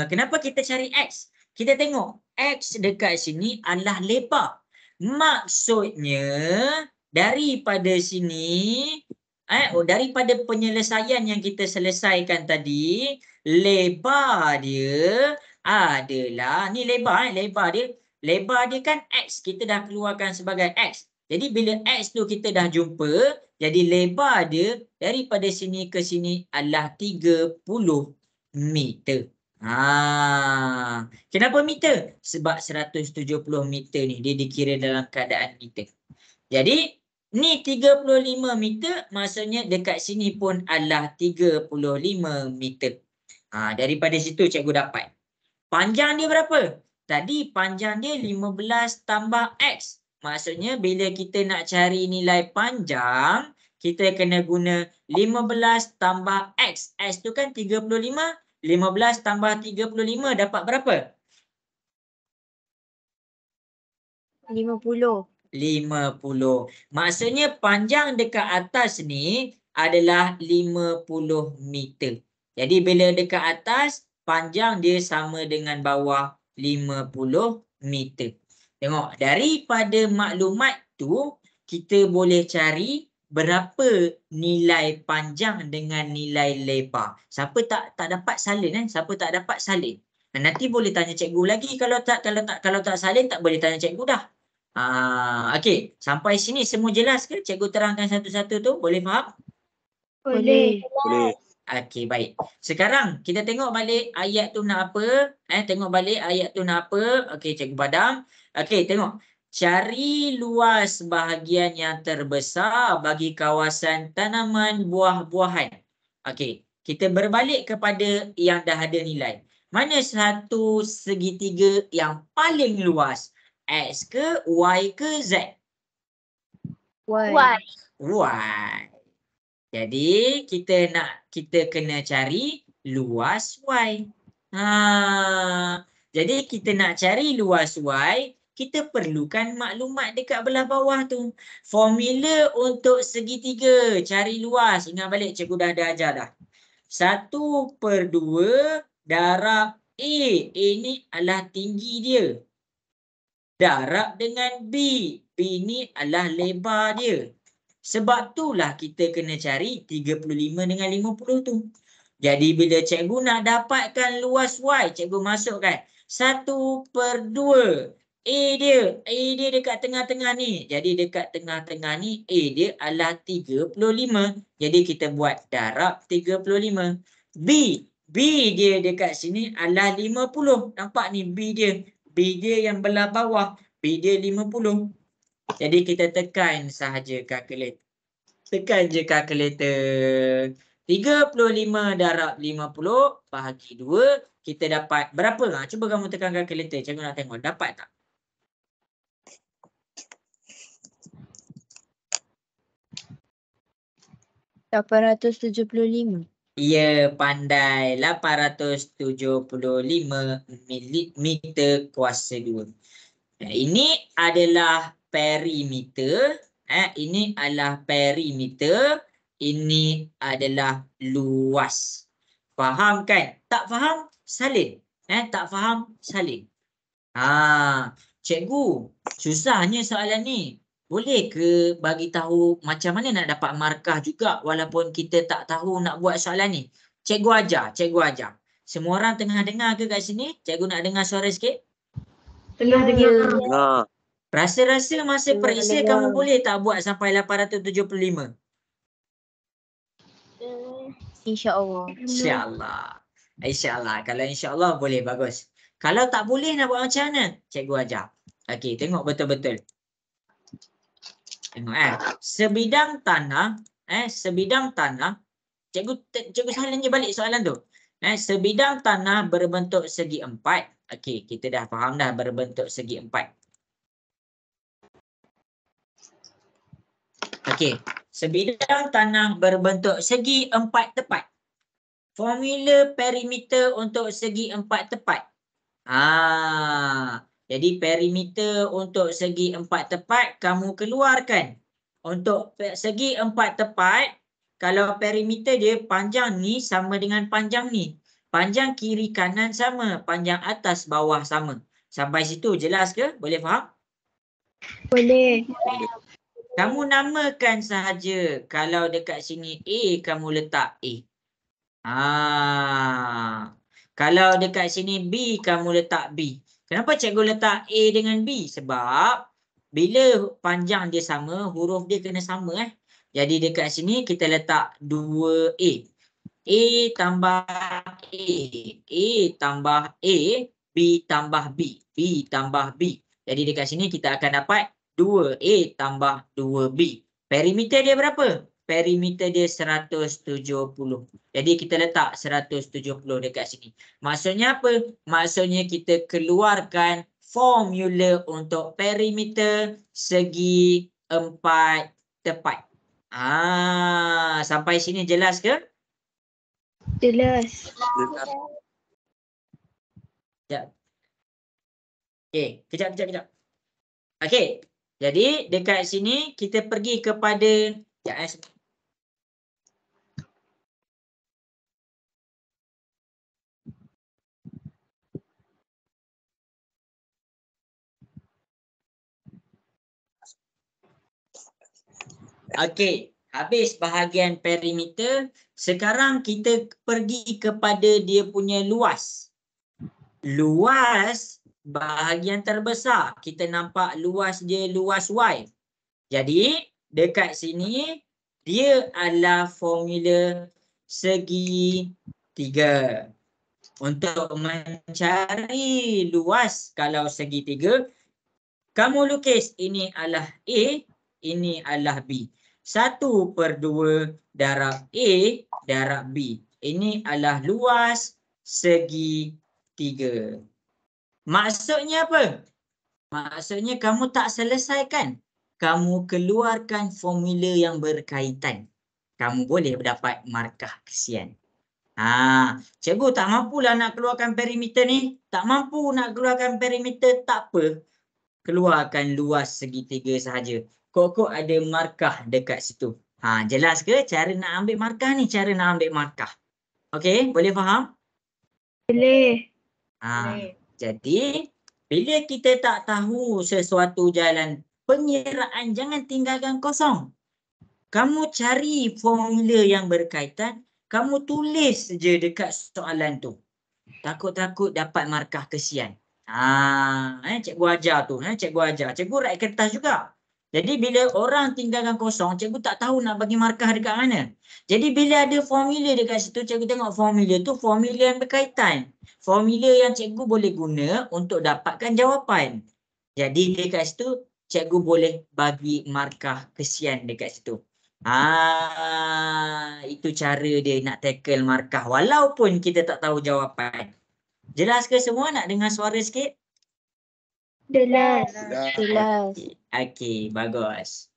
Kenapa kita cari X? Kita tengok X dekat sini adalah lebar. Maksudnya daripada sini daripada penyelesaian yang kita selesaikan tadi, lebar dia adalah ni lebar dia kan X, kita dah keluarkan sebagai X. Jadi bila X tu kita dah jumpa, jadi lebar dia daripada sini ke sini adalah 30 meter. Kenapa meter? Sebab 170 meter ni dia dikira dalam keadaan meter. Jadi ni 35 meter, maksudnya dekat sini pun adalah 35 meter. Daripada situ cikgu dapat. Panjang dia berapa? Tadi panjang dia 15 tambah X. Maksudnya bila kita nak cari nilai panjang, kita kena guna 15 tambah X. X tu kan 35. 15 tambah 35 dapat berapa? 50. 50. Maksudnya panjang dekat atas ni adalah 50 meter. Jadi bila dekat atas, panjang dia sama dengan bawah 50 meter. Tengok, daripada maklumat tu, kita boleh cari berapa nilai panjang dengan nilai lebar. Siapa tak dapat salin Siapa tak dapat salin. Nanti boleh tanya cikgu lagi. Kalau tak salin, tak boleh tanya cikgu dah. Okey, sampai sini semua jelas ke? Cikgu terangkan satu-satu tu, boleh faham? Boleh. Okey, baik. Sekarang kita tengok balik ayat tu nak apa? Tengok balik ayat tu nak apa? Okey, cikgu padam. Okey, tengok. Cari luas bahagian yang terbesar bagi kawasan tanaman buah-buahan. Okey, kita berbalik kepada yang dah ada nilai. Mana satu segitiga yang paling luas? X ke Y ke Z? Y. Y. Jadi kita kena cari luas Y. Jadi kita nak cari luas Y, kita perlukan maklumat dekat belah bawah tu. Formula untuk segitiga cari luas. Ingat balik cikgu dah ajar dah. 1/2 darab A. A ni adalah tinggi dia. Darab dengan B. B ni adalah lebar dia. Sebab itulah kita kena cari 35 dengan 50 tu. Jadi bila cikgu nak dapatkan luas Y, cikgu masukkan 1/2. A dia dekat tengah-tengah ni. Jadi dekat tengah-tengah ni A dia adalah 35. Jadi kita buat darab 35. B dia dekat sini adalah 50. Nampak ni B dia. B dia yang belah bawah. B dia 50. Jadi kita tekan sahaja kalkulator. Tekan je kalkulator. 35 darab 50 bahagi 2. Kita dapat berapa? Cuba kamu tekan kalkulator. Cikgu nak tengok. Dapat tak? $875. Ya, pandai. 875 meter kuasa 2. Ini adalah perimeter. Ini adalah perimeter. Ini adalah luas. Faham kan? Tak faham? Salin. Tak faham? Salin. Cikgu, susahnya soalan ni. Boleh ke bagi tahu macam mana nak dapat markah juga walaupun kita tak tahu nak buat soalan ni? Cikgu ajar. Semua orang tengah dengar ke kat sini? Cikgu nak dengar suara sikit. Tengah dengar. Rasa-rasa masa periksa kamu boleh tak buat sampai 875? InsyaAllah. InsyaAllah. Kalau insyaAllah boleh, bagus. Kalau tak boleh nak buat macam mana? Cikgu ajar. Okey, tengok betul-betul. Tengok sebidang tanah, cikgu salin je balik soalan tu. Sebidang tanah berbentuk segi 4. Okey, kita dah faham dah berbentuk segi 4. Okey, sebidang tanah berbentuk segi 4 tepat. Formula perimeter untuk segi 4 tepat. Jadi perimeter untuk segi 4 tepat kamu keluarkan. Untuk segi 4 tepat, kalau perimeter dia panjang ni sama dengan panjang ni. Panjang kiri kanan sama, panjang atas bawah sama. Sampai situ jelas ke? Boleh faham? Boleh. Kamu namakan sahaja. Kalau dekat sini A, kamu letak A. Kalau dekat sini B, kamu letak B. Kenapa cikgu letak A dengan B? Sebab bila panjang dia sama, huruf dia kena sama. Jadi dekat sini kita letak 2A. A tambah A. A tambah A. B tambah B. B tambah B. Jadi dekat sini kita akan dapat 2A tambah 2B. Perimeter dia berapa? Perimeter dia 170. Jadi kita letak 170 dekat sini. Maksudnya apa? Maksudnya kita keluarkan formula untuk perimeter segi 4 tepat. Sampai sini jelas ke? Jelas. Sekejap. Okey, kejap. Okey. Jadi dekat sini kita pergi kepada Okey, habis bahagian perimeter. Sekarang kita pergi kepada dia punya luas. Luas bahagian terbesar. Kita nampak luas dia luas Y. Jadi dekat sini dia adalah formula segi 3. Untuk mencari luas kalau segi 3, kamu lukis ini adalah A, ini adalah B. 1/2 darab A darab B. Ini adalah luas segi 3. Maksudnya apa? Maksudnya kamu tak selesaikan. Kamu keluarkan formula yang berkaitan. Kamu boleh dapat markah kesian. Cikgu tak mampulah nak keluarkan perimeter ni. Tak mampu nak keluarkan perimeter, tak apa. Keluarkan luas segitiga sahaja. Kok ada markah dekat situ. Jelas ke cara nak ambil markah ni? Cara nak ambil markah. Okey, boleh faham? Boleh. Jadi, bila kita tak tahu sesuatu jalan pengiraan, jangan tinggalkan kosong. Kamu cari formula yang berkaitan, kamu tulis je dekat soalan tu. Takut-takut dapat markah kesian. Cikgu ajar tu. Cikgu ajar. Cikgu write kertas juga. Jadi bila orang tinggalkan kosong, cikgu tak tahu nak bagi markah dekat mana. Jadi bila ada formula dekat situ, cikgu tengok formula tu, formula yang berkaitan. Formula yang cikgu boleh guna untuk dapatkan jawapan. Jadi dekat situ, cikgu boleh bagi markah kesian dekat situ. Itu cara dia nak tackle markah walaupun kita tak tahu jawapan. Jelas ke semua? Nak dengar suara sikit? Jelas. Okey, bagus.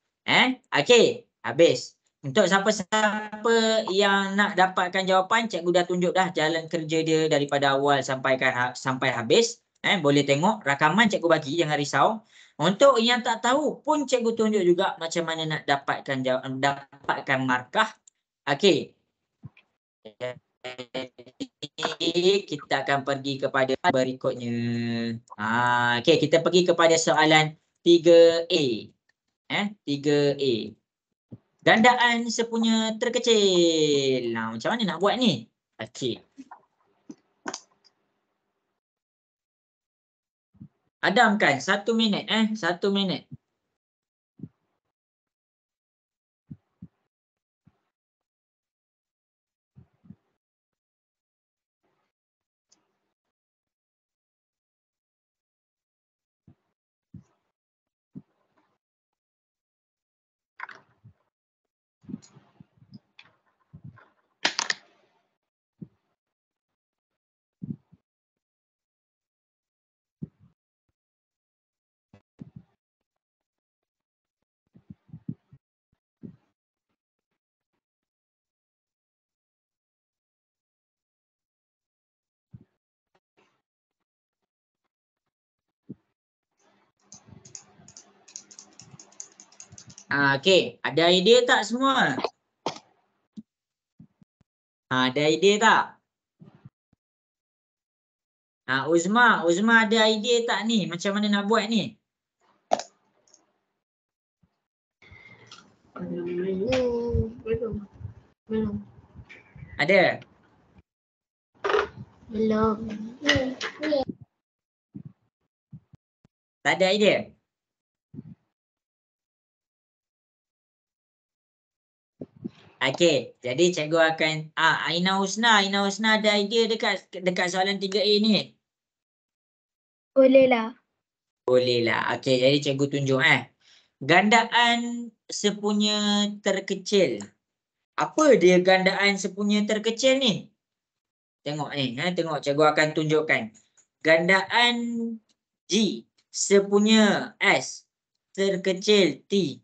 Okey, habis. Untuk siapa-siapa yang nak dapatkan jawapan, cikgu dah tunjuk dah jalan kerja dia daripada awal sampai habis. Boleh tengok rakaman cikgu bagi, jangan risau. Untuk yang tak tahu pun cikgu tunjuk juga macam mana nak dapatkan markah. Okey. Kita akan pergi kepada berikutnya. Okey, kita pergi kepada soalan 3A. 3A. Gandaan sepunya terkecil. Macam mana nak buat ni? Okey. Adamkan 1 minit. 1 minit. Okey, ada idea tak semua? Ada idea tak? Uzma ada idea tak ni? Macam mana nak buat ni? Belum. Ada? Belum. Tak ada idea? Okey, jadi cikgu akan Aina Husna ada idea dekat soalan 3A ni. Boleh lah. Boleh lah. Okey, jadi cikgu tunjuk Gandaan sepunya terkecil. Apa dia gandaan sepunya terkecil ni? Tengok ni, tengok cikgu akan tunjukkan. Gandaan G sepunya S terkecil T.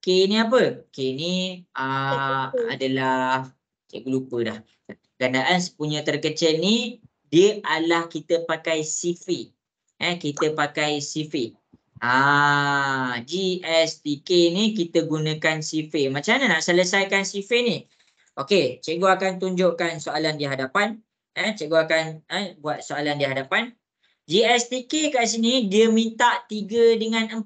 K ni apa? K ni adalah, cikgu lupa dah. Gandaan sepunya terkecil ni dia adalah kita pakai sifir. Kita pakai sifir. G, S, T, K ni kita gunakan sifir. Macam mana nak selesaikan sifir ni? Okey, cikgu akan tunjukkan soalan di hadapan. Cikgu akan buat soalan di hadapan. G, S, T, K kat sini dia minta 3 dengan 14.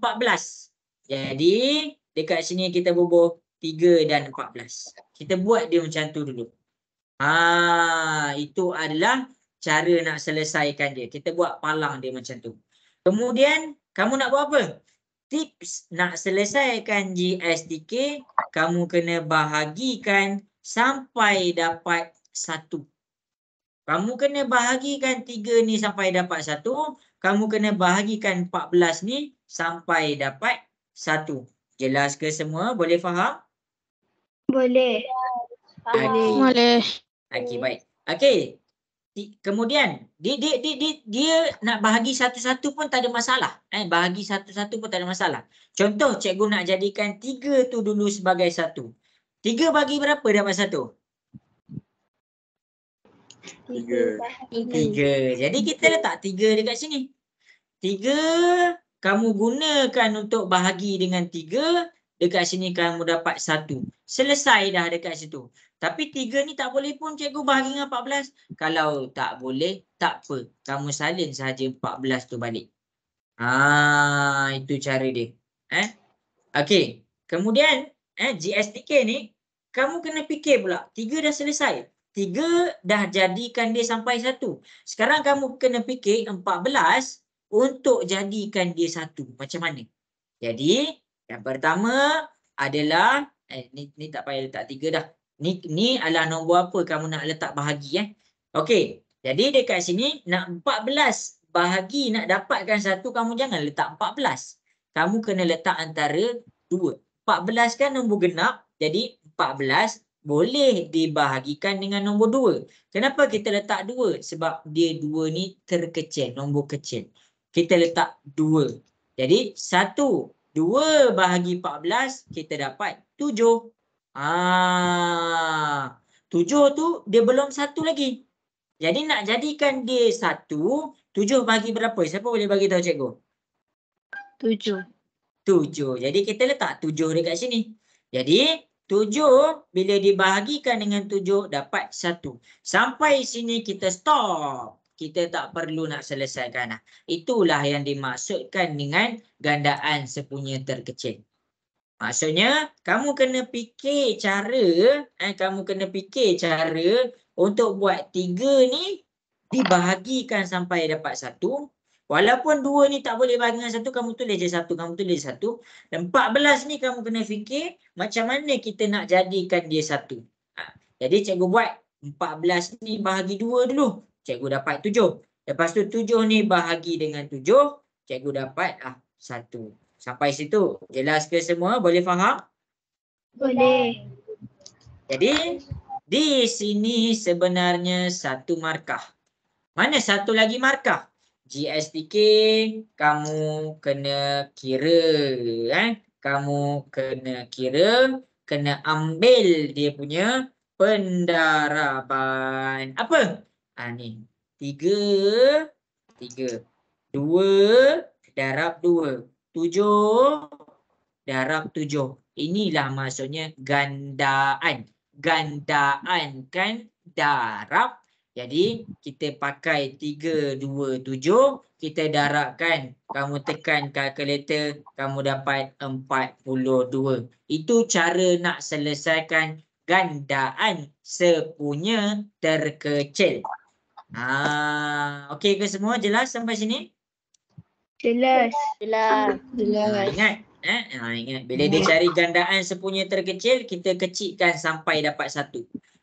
Jadi dekat sini kita bubuh 3 dan 14. Kita buat dia macam tu dulu. Itu adalah cara nak selesaikan dia. Kita buat palang dia macam tu. Kemudian kamu nak buat apa? Tips nak selesaikan GSTK, kamu kena bahagikan sampai dapat 1. Kamu kena bahagikan 3 ni sampai dapat 1. Kamu kena bahagikan 14 ni sampai dapat 1. Jelas ke semua? Boleh faham? Boleh. Boleh. Okey, baik. Okey. Kemudian dia nak bahagi satu-satu pun tak ada masalah. Bahagi satu-satu pun tak ada masalah. Contoh cikgu nak jadikan 3 tu dulu sebagai 1. 3 bagi berapa dapat 1? 3. Jadi kita letak 3 dekat sini. 3 kamu gunakan untuk bahagi dengan 3. Dekat sini kamu dapat 1. Selesai dah dekat situ. Tapi 3 ni tak boleh pun cikgu bahagi dengan 14. Kalau tak boleh, tak apa. Kamu salin sahaja 14 tu balik. Itu cara dia. Okey. Kemudian GSTK ni, kamu kena fikir pula. 3 dah selesai. 3 dah jadikan dia sampai 1. Sekarang kamu kena fikir 14 untuk jadikan dia 1. Macam mana? Jadi, yang pertama adalah, ni tak payah letak 3 dah. Ni adalah nombor apa kamu nak letak bahagi. Okey, jadi dekat sini nak 14 bahagi nak dapatkan 1, kamu jangan letak 14. Kamu kena letak antara 2. 14 kan nombor genap, jadi 14 boleh dibahagikan dengan nombor 2. Kenapa kita letak 2? Sebab dia 2 ni terkecil, nombor kecil. Kita letak 2. Jadi 1, 2 bahagi 14, kita dapat 7. 7 tu dia belum 1 lagi. Jadi nak jadikan dia 1, 7 bagi berapa? Siapa boleh bagi tahu cikgu? 7. 7. Jadi kita letak 7 dekat sini. Jadi 7 bila dibahagikan dengan 7 dapat 1. Sampai sini kita stop. Kita tak perlu nak selesaikan. Itulah yang dimaksudkan dengan gandaan sepunya terkecil. Maksudnya, kamu kena fikir cara, untuk buat 3 ni dibahagikan sampai dapat 1. Walaupun 2 ni tak boleh bahagi dengan 1, kamu tulis je 1, Dan 14 ni kamu kena fikir macam mana kita nak jadikan dia 1. Jadi cikgu buat 14 ni bahagi 2 dulu. Cikgu dapat 7. Lepas tu 7 ni bahagi dengan 7, cikgu dapat 1. Sampai situ. Jelas ke semua? Boleh faham? Boleh. Jadi, di sini sebenarnya 1 markah. Mana satu lagi markah? GSTK, kamu kena kira. Kamu kena kira, kena ambil dia punya pendaraban. Apa? Ni. 3. 2 darab 2. 7 darab 7. Inilah maksudnya gandaan. Gandaan kan darab. Jadi kita pakai 327, kita darabkan, kamu tekan kalkulator, kamu dapat 42. Itu cara nak selesaikan gandaan sepunya terkecil. Okey ke semua? Jelas sampai sini? Jelas. Ingat. Ingat. Bila dia cari gandaan sepunya terkecil, kita kecilkan sampai dapat 1.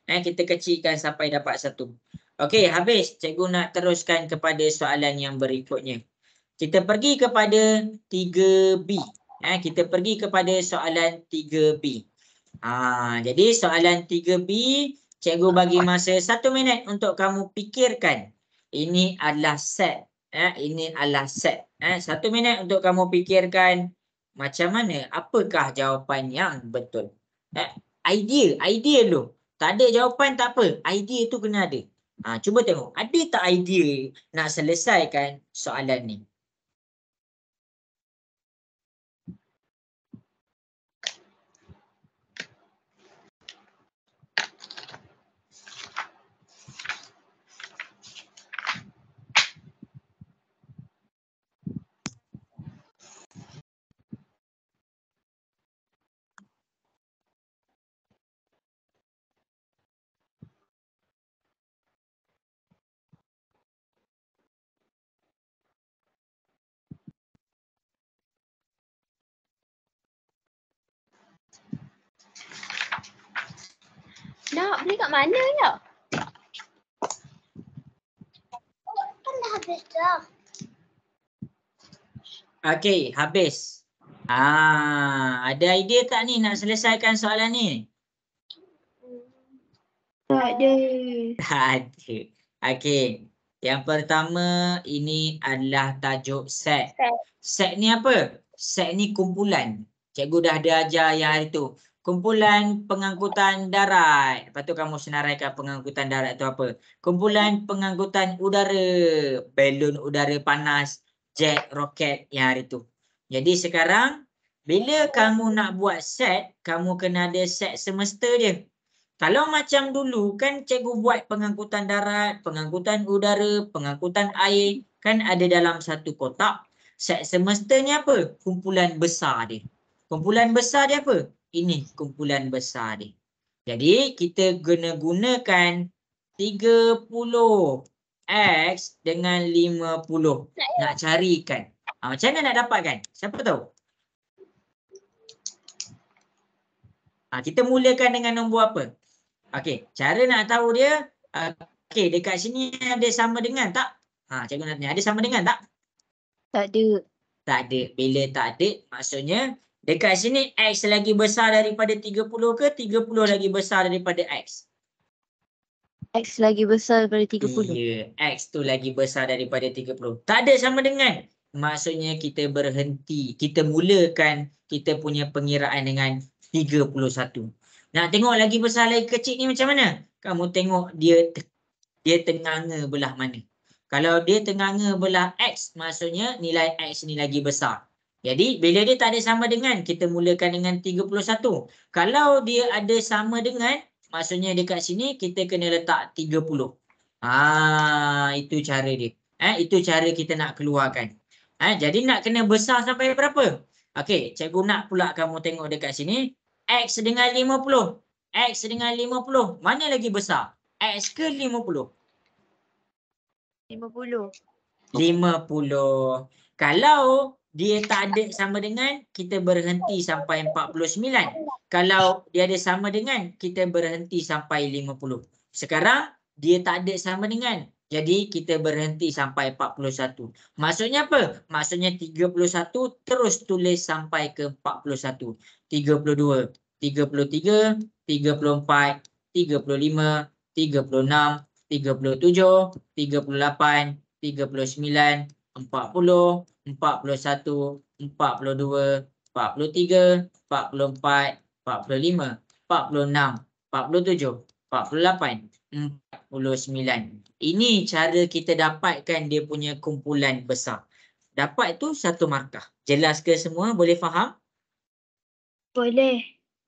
Kita kecilkan sampai dapat 1. Okey, habis. Cikgu nak teruskan kepada soalan yang berikutnya. Kita pergi kepada 3B. Kita pergi kepada soalan 3B. Jadi soalan 3B, cikgu bagi masa 1 minit untuk kamu fikirkan. Ini adalah set. Ini adalah set. 1 minit untuk kamu fikirkan macam mana, apakah jawapan yang betul. Idea dulu. Tak ada jawapan tak apa. Idea tu kena ada. Cuba tengok. Ada tak idea nak selesaikan soalan ni? Nak beli kat mana ya? Kan dah habis dah. Okey, habis. Ada idea tak ni nak selesaikan soalan ni? Tak ada. Tak ada. Okey. Yang pertama, ini adalah tajuk set. Set ni apa? Set ni kumpulan. Cikgu dah ada ajar yang hari tu. Kumpulan pengangkutan darat. Lepas tu kamu senaraikan pengangkutan darat tu apa? Kumpulan pengangkutan udara. Balon udara panas. Jet, roket yang hari tu. Jadi sekarang, bila kamu nak buat set, kamu kena ada set semesta je. Kalau macam dulu kan cikgu buat pengangkutan darat, pengangkutan udara, pengangkutan air. Kan ada dalam satu kotak. Set semesta ni apa? Kumpulan besar dia. Kumpulan besar dia apa? Ini kumpulan besar dia. Jadi kita kena gunakan 30X dengan 50. Nak carikan. Macam mana nak dapatkan? Siapa tahu? Kita mulakan dengan nombor apa? Okey, cara nak tahu dia. Okey, dekat sini ada sama dengan tak? Cikgu nak tanya, ada sama dengan tak? Tak ada. Tak ada. Bila tak ada, maksudnya dekat sini X lagi besar daripada 30 ke 30 lagi besar daripada X? X lagi besar daripada 30. Ya, X tu lagi besar daripada 30. Tak ada sama dengan. Maksudnya kita berhenti. Kita mulakan kita punya pengiraan dengan 31. Nak tengok lagi besar lagi kecil ni macam mana? Kamu tengok dia tenganga belah mana. Kalau dia tenganga belah X, maksudnya nilai X ni lagi besar. Jadi bila dia tak ada sama dengan, kita mulakan dengan 31. Kalau dia ada sama dengan, maksudnya dekat sini kita kena letak 30. Itu cara dia. Itu cara kita nak keluarkan. Jadi nak kena besar sampai berapa? Okey, cikgu nak pula kamu tengok dekat sini. X dengan 50. X dengan 50. Mana lagi besar? X ke 50? 50. 50. Kalau dia tak ada sama dengan, kita berhenti sampai 49. Kalau dia ada sama dengan, kita berhenti sampai 50. Sekarang, dia tak ada sama dengan. Jadi, kita berhenti sampai 41. Maksudnya apa? Maksudnya 31 terus tulis sampai ke 41. 32, 33, 34, 35, 36, 37, 38, 39, 40, 41, 42, 43, 44, 45, 46, 47, 48, 49. Ini cara kita dapatkan dia punya kumpulan besar. Dapat tu 1 markah. Jelas ke semua? Boleh faham? Boleh.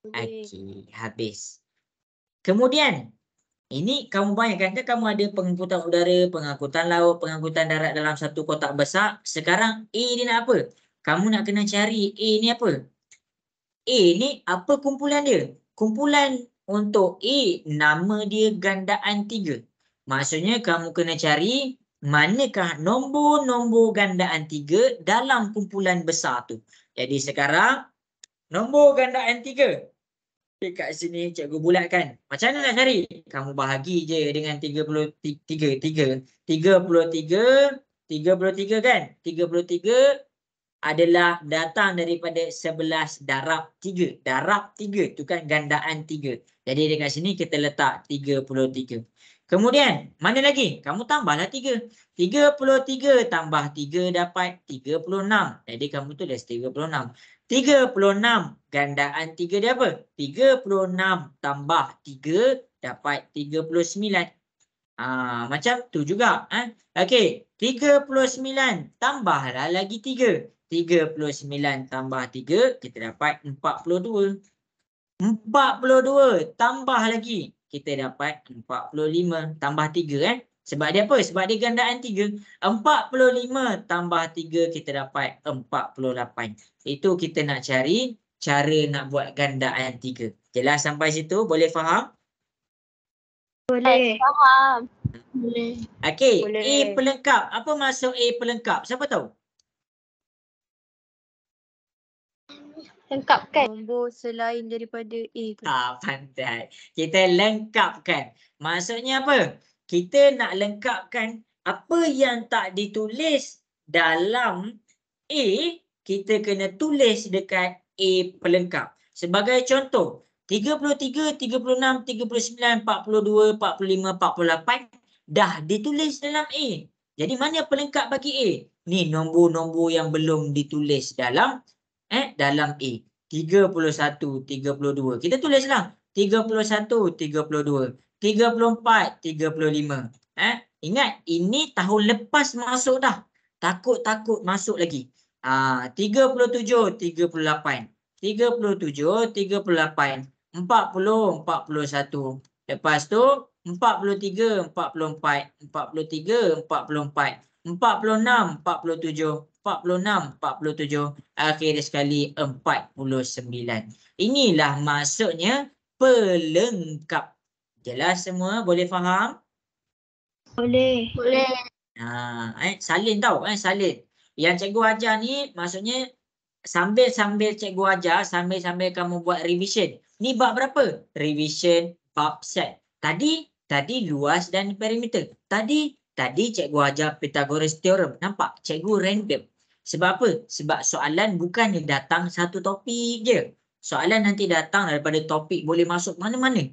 Okey, habis. Kemudian, Ini kamu bayangkan kan kamu ada pengangkutan udara, pengangkutan laut, pengangkutan darat dalam satu kotak besar. Sekarang A ni nak apa? Kamu nak kena cari A ni apa? A ni apa kumpulan dia? Kumpulan untuk A, nama dia gandaan 3. Maksudnya kamu kena cari manakah nombor-nombor gandaan 3 dalam kumpulan besar tu. Jadi sekarang nombor gandaan 3. Dekat sini cikgu bulatkan. Macam mana nak cari? Kamu bahagi je dengan 33 kan? 33 adalah datang daripada 11 darab 3. Darab 3 tu kan gandaan 3. Jadi dekat sini kita letak 33. Kemudian, mana lagi? Kamu tambahlah 3. 33 tambah 3 dapat 36. Jadi kamu tulis 36. 36 gandaan 3 dia apa? 36 tambah 3 dapat 39. Macam tu juga. Okey, 39 tambahlah lagi 3. 39 tambah 3 kita dapat 42. 42 tambah lagi kita dapat 45 tambah 3 Sebab dia apa? Sebab dia gandaan 3. 45 tambah 3 kita dapat 48. Itu kita nak cari cara nak buat gandaan 3. Jelas sampai situ? Boleh faham? Boleh. Faham. Boleh. Okey, Boleh. A pelengkap. Apa maksud A pelengkap? Siapa tahu? Lengkapkan. Nombor selain daripada A tu. Pandai. Kita lengkapkan. Maksudnya apa? Kita nak lengkapkan apa yang tak ditulis dalam A, kita kena tulis dekat A pelengkap. Sebagai contoh, 33, 36, 39, 42, 45, 48 dah ditulis dalam A. Jadi mana pelengkap bagi A? Ni nombor-nombor yang belum ditulis dalam dalam A. 31, 32. Kita tulislah 31, 32. 34, 35. Ingat, ini tahun lepas masuk dah. Takut-takut masuk lagi. 37, 38. 37, 38. 40, 41. Lepas tu 43, 44. 43, 44. 46, 47. 46, 47. Akhir sekali 49. Inilah maksudnya pelengkap. Jelas semua? Boleh faham? Boleh. Boleh. Salin tau, salin. Yang cikgu ajar ni maksudnya sambil-sambil cikgu ajar, sambil-sambil kamu buat revision. Ni bab berapa? Revision bab set. Tadi luas dan perimeter. Tadi cikgu ajar Pythagoras theorem. Nampak? Cikgu random. Sebab apa? Sebab soalan bukannya datang satu topik je. Soalan nanti datang daripada topik boleh masuk mana-mana.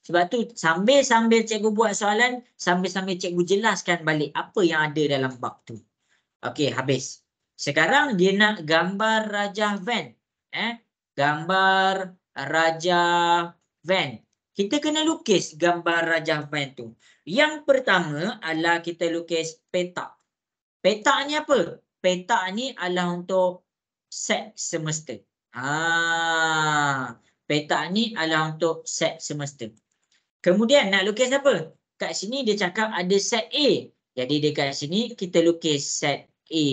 Sebab tu sambil-sambil cikgu buat soalan, sambil-sambil cikgu jelaskan balik apa yang ada dalam bab tu. Okey, habis. Sekarang dia nak gambar rajah van. Gambar rajah van. Kita kena lukis gambar rajah van tu. Yang pertama adalah kita lukis petak. Petak ni apa? Petak ni adalah untuk set semesta. Petak ni adalah untuk set semesta. Kemudian nak lukis apa? Kat sini dia cakap ada set A. Jadi dekat sini kita lukis set A.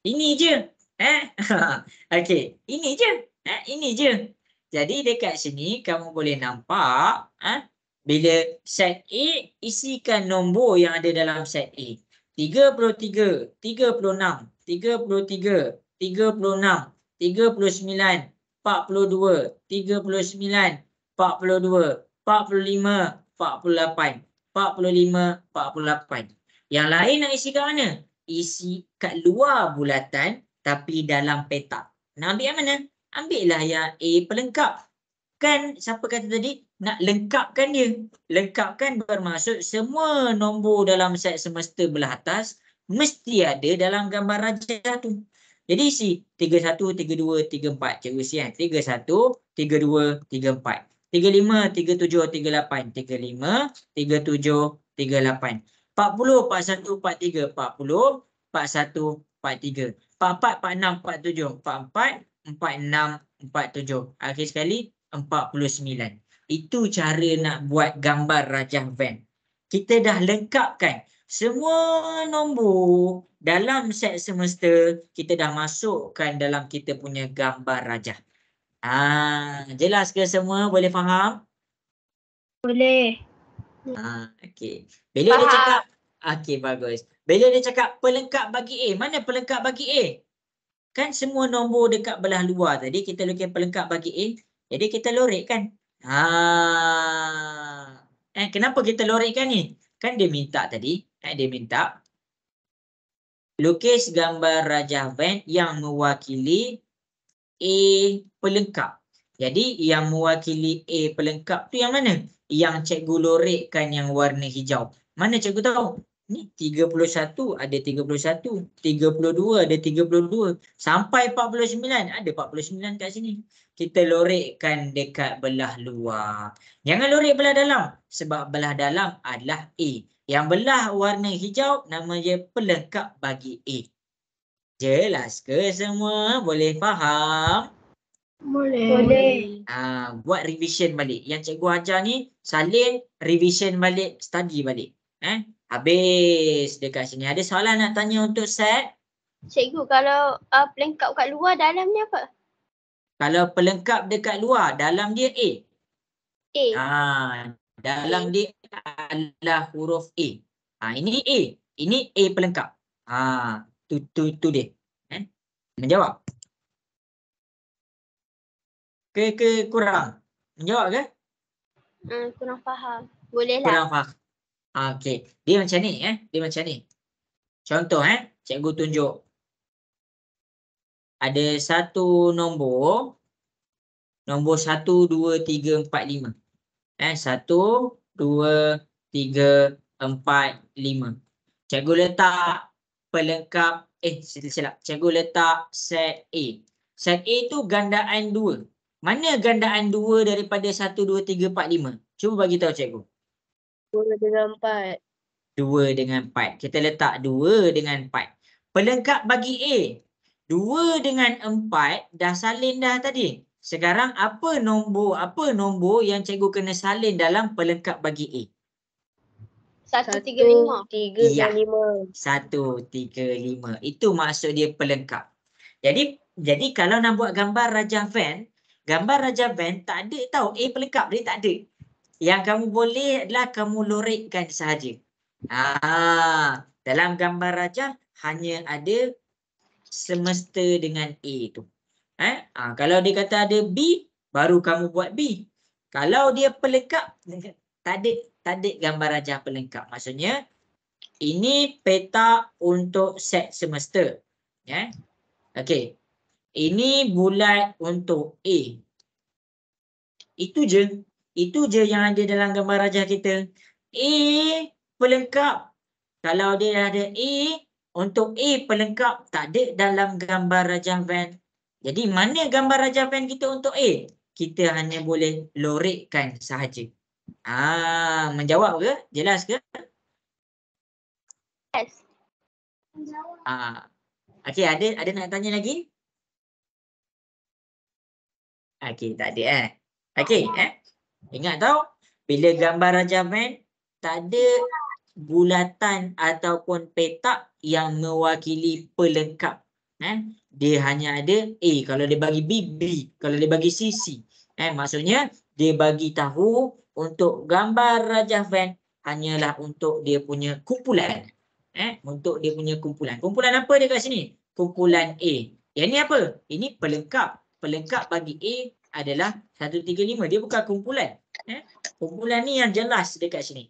Ini je. Okey, ini je. Ini je. Jadi dekat sini kamu boleh nampak bila set A, isikan nombor yang ada dalam set A. 33, 36, 33, 36, 39, 42, 39, 42, 45, 48, 45, 48. Yang lain nak isi kat mana? Isi kat luar bulatan tapi dalam petak. Nak ambil yang mana? Ambillah yang A pelengkap. Kan siapa kata tadi? Nak lengkapkan dia. Lengkapkan bermaksud semua nombor dalam set semesta belah atas mesti ada dalam gambar rajah tu. Jadi isi 31, 32, 34. Cikgu isi 31, 32, 34. 35, 37, 38. 35, 37, 38. 40, 41, 43. 40, 41, 43. 44, 46, 47. 44, 46, 47. Akhir sekali 49. Itu cara nak buat gambar rajah van. Kita dah lengkapkan semua nombor dalam set semesta, kita dah masukkan dalam kita punya gambar rajah. Jelas ke semua? Boleh faham? Boleh. Okey. Bila dia cakap, okey, bagus. Bila dia cakap pelengkap bagi A, mana pelengkap bagi A? Kan semua nombor dekat belah luar tadi kita lukis pelengkap bagi A. Jadi kita lorekkan. Kenapa kita lorekkan ni? Kan dia minta tadi, dia minta lukis gambar rajah van yang mewakili A pelengkap. Jadi yang mewakili A pelengkap tu yang mana? Yang cikgu lorekkan yang warna hijau. Mana cikgu tahu? Ni 31 ada 31, 32 ada 32, sampai 49 ada 49 kat sini. Kita lorekkan dekat belah luar. Jangan lorek belah dalam sebab belah dalam adalah A. Yang belah warna hijau nama dia pelengkap bagi A. Jelas ke semua? Boleh faham? Boleh. Buat revision balik. Yang cikgu ajar ni salin, revision balik, study balik. Habis dekat sini. Ada soalan nak tanya untuk set? Cikgu, kalau pelengkap kat luar dalam ni apa? Kalau pelengkap dekat luar, dalam dia A. Dalam dia adalah huruf A. Ini A. Ini A pelengkap. Tu dia. Menjawab. Ke kurang? Menjawab ke? Kurang faham. Boleh lah. Kurang faham. Okey. Dia macam ni. Dia macam ni. Contoh cikgu tunjuk. Ada satu nombor. Nombor 1, 2, 3, 4, 5. 1, 2, 3, 4, 5. Cikgu letak pelengkap. Silap. Cikgu letak set A. Set A tu gandaan 2. Mana gandaan 2 daripada 1, 2, 3, 4, 5? Cuba bagi tahu cikgu. 2 dengan 4. 2 dengan 4. Kita letak 2 dengan 4. Pelengkap bagi A. 2 dengan 4 dah salin dah tadi. Sekarang apa nombor yang cikgu kena salin dalam pelengkap bagi A? 1, 3, 5. 3 Ya. dan 5. 1, 3, 5. Itu maksud dia pelengkap. Jadi kalau nak buat gambar rajah van tak ada tahu A pelengkap dia tak ada. Yang kamu boleh adalah kamu lorekkan sahaja. Dalam gambar rajah hanya ada semesta dengan A tu. Kalau dia kata ada B, baru kamu buat B. Kalau dia pelengkap, tak ada gambar rajah pelengkap. Maksudnya ini peta untuk set semesta. Okey. Ini bulat untuk A. Itu je yang ada dalam gambar rajah kita. A pelengkap. Kalau dia ada A, untuk A pelengkap tak ada dalam gambar rajah van. Jadi mana gambar rajah van kita untuk A? Kita hanya boleh lorekkan sahaja. Menjawab ke? Jelas ke? Yes. Okey, ada nak tanya lagi? Okey, tak ada Okey, ingat tahu bila gambar rajah van tak ada bulatan ataupun petak yang mewakili pelengkap. Dia hanya ada A. Kalau dia bagi B, B. Kalau dia bagi C, C. Maksudnya dia bagi tahu untuk gambar rajah van hanyalah untuk dia punya kumpulan. Untuk dia punya kumpulan. Kumpulan apa dia kat sini? Kumpulan A. Yang ni apa? Ini pelengkap. Pelengkap bagi A adalah 1, 3, 5. Dia bukan kumpulan. Kumpulan ni yang jelas dekat sini.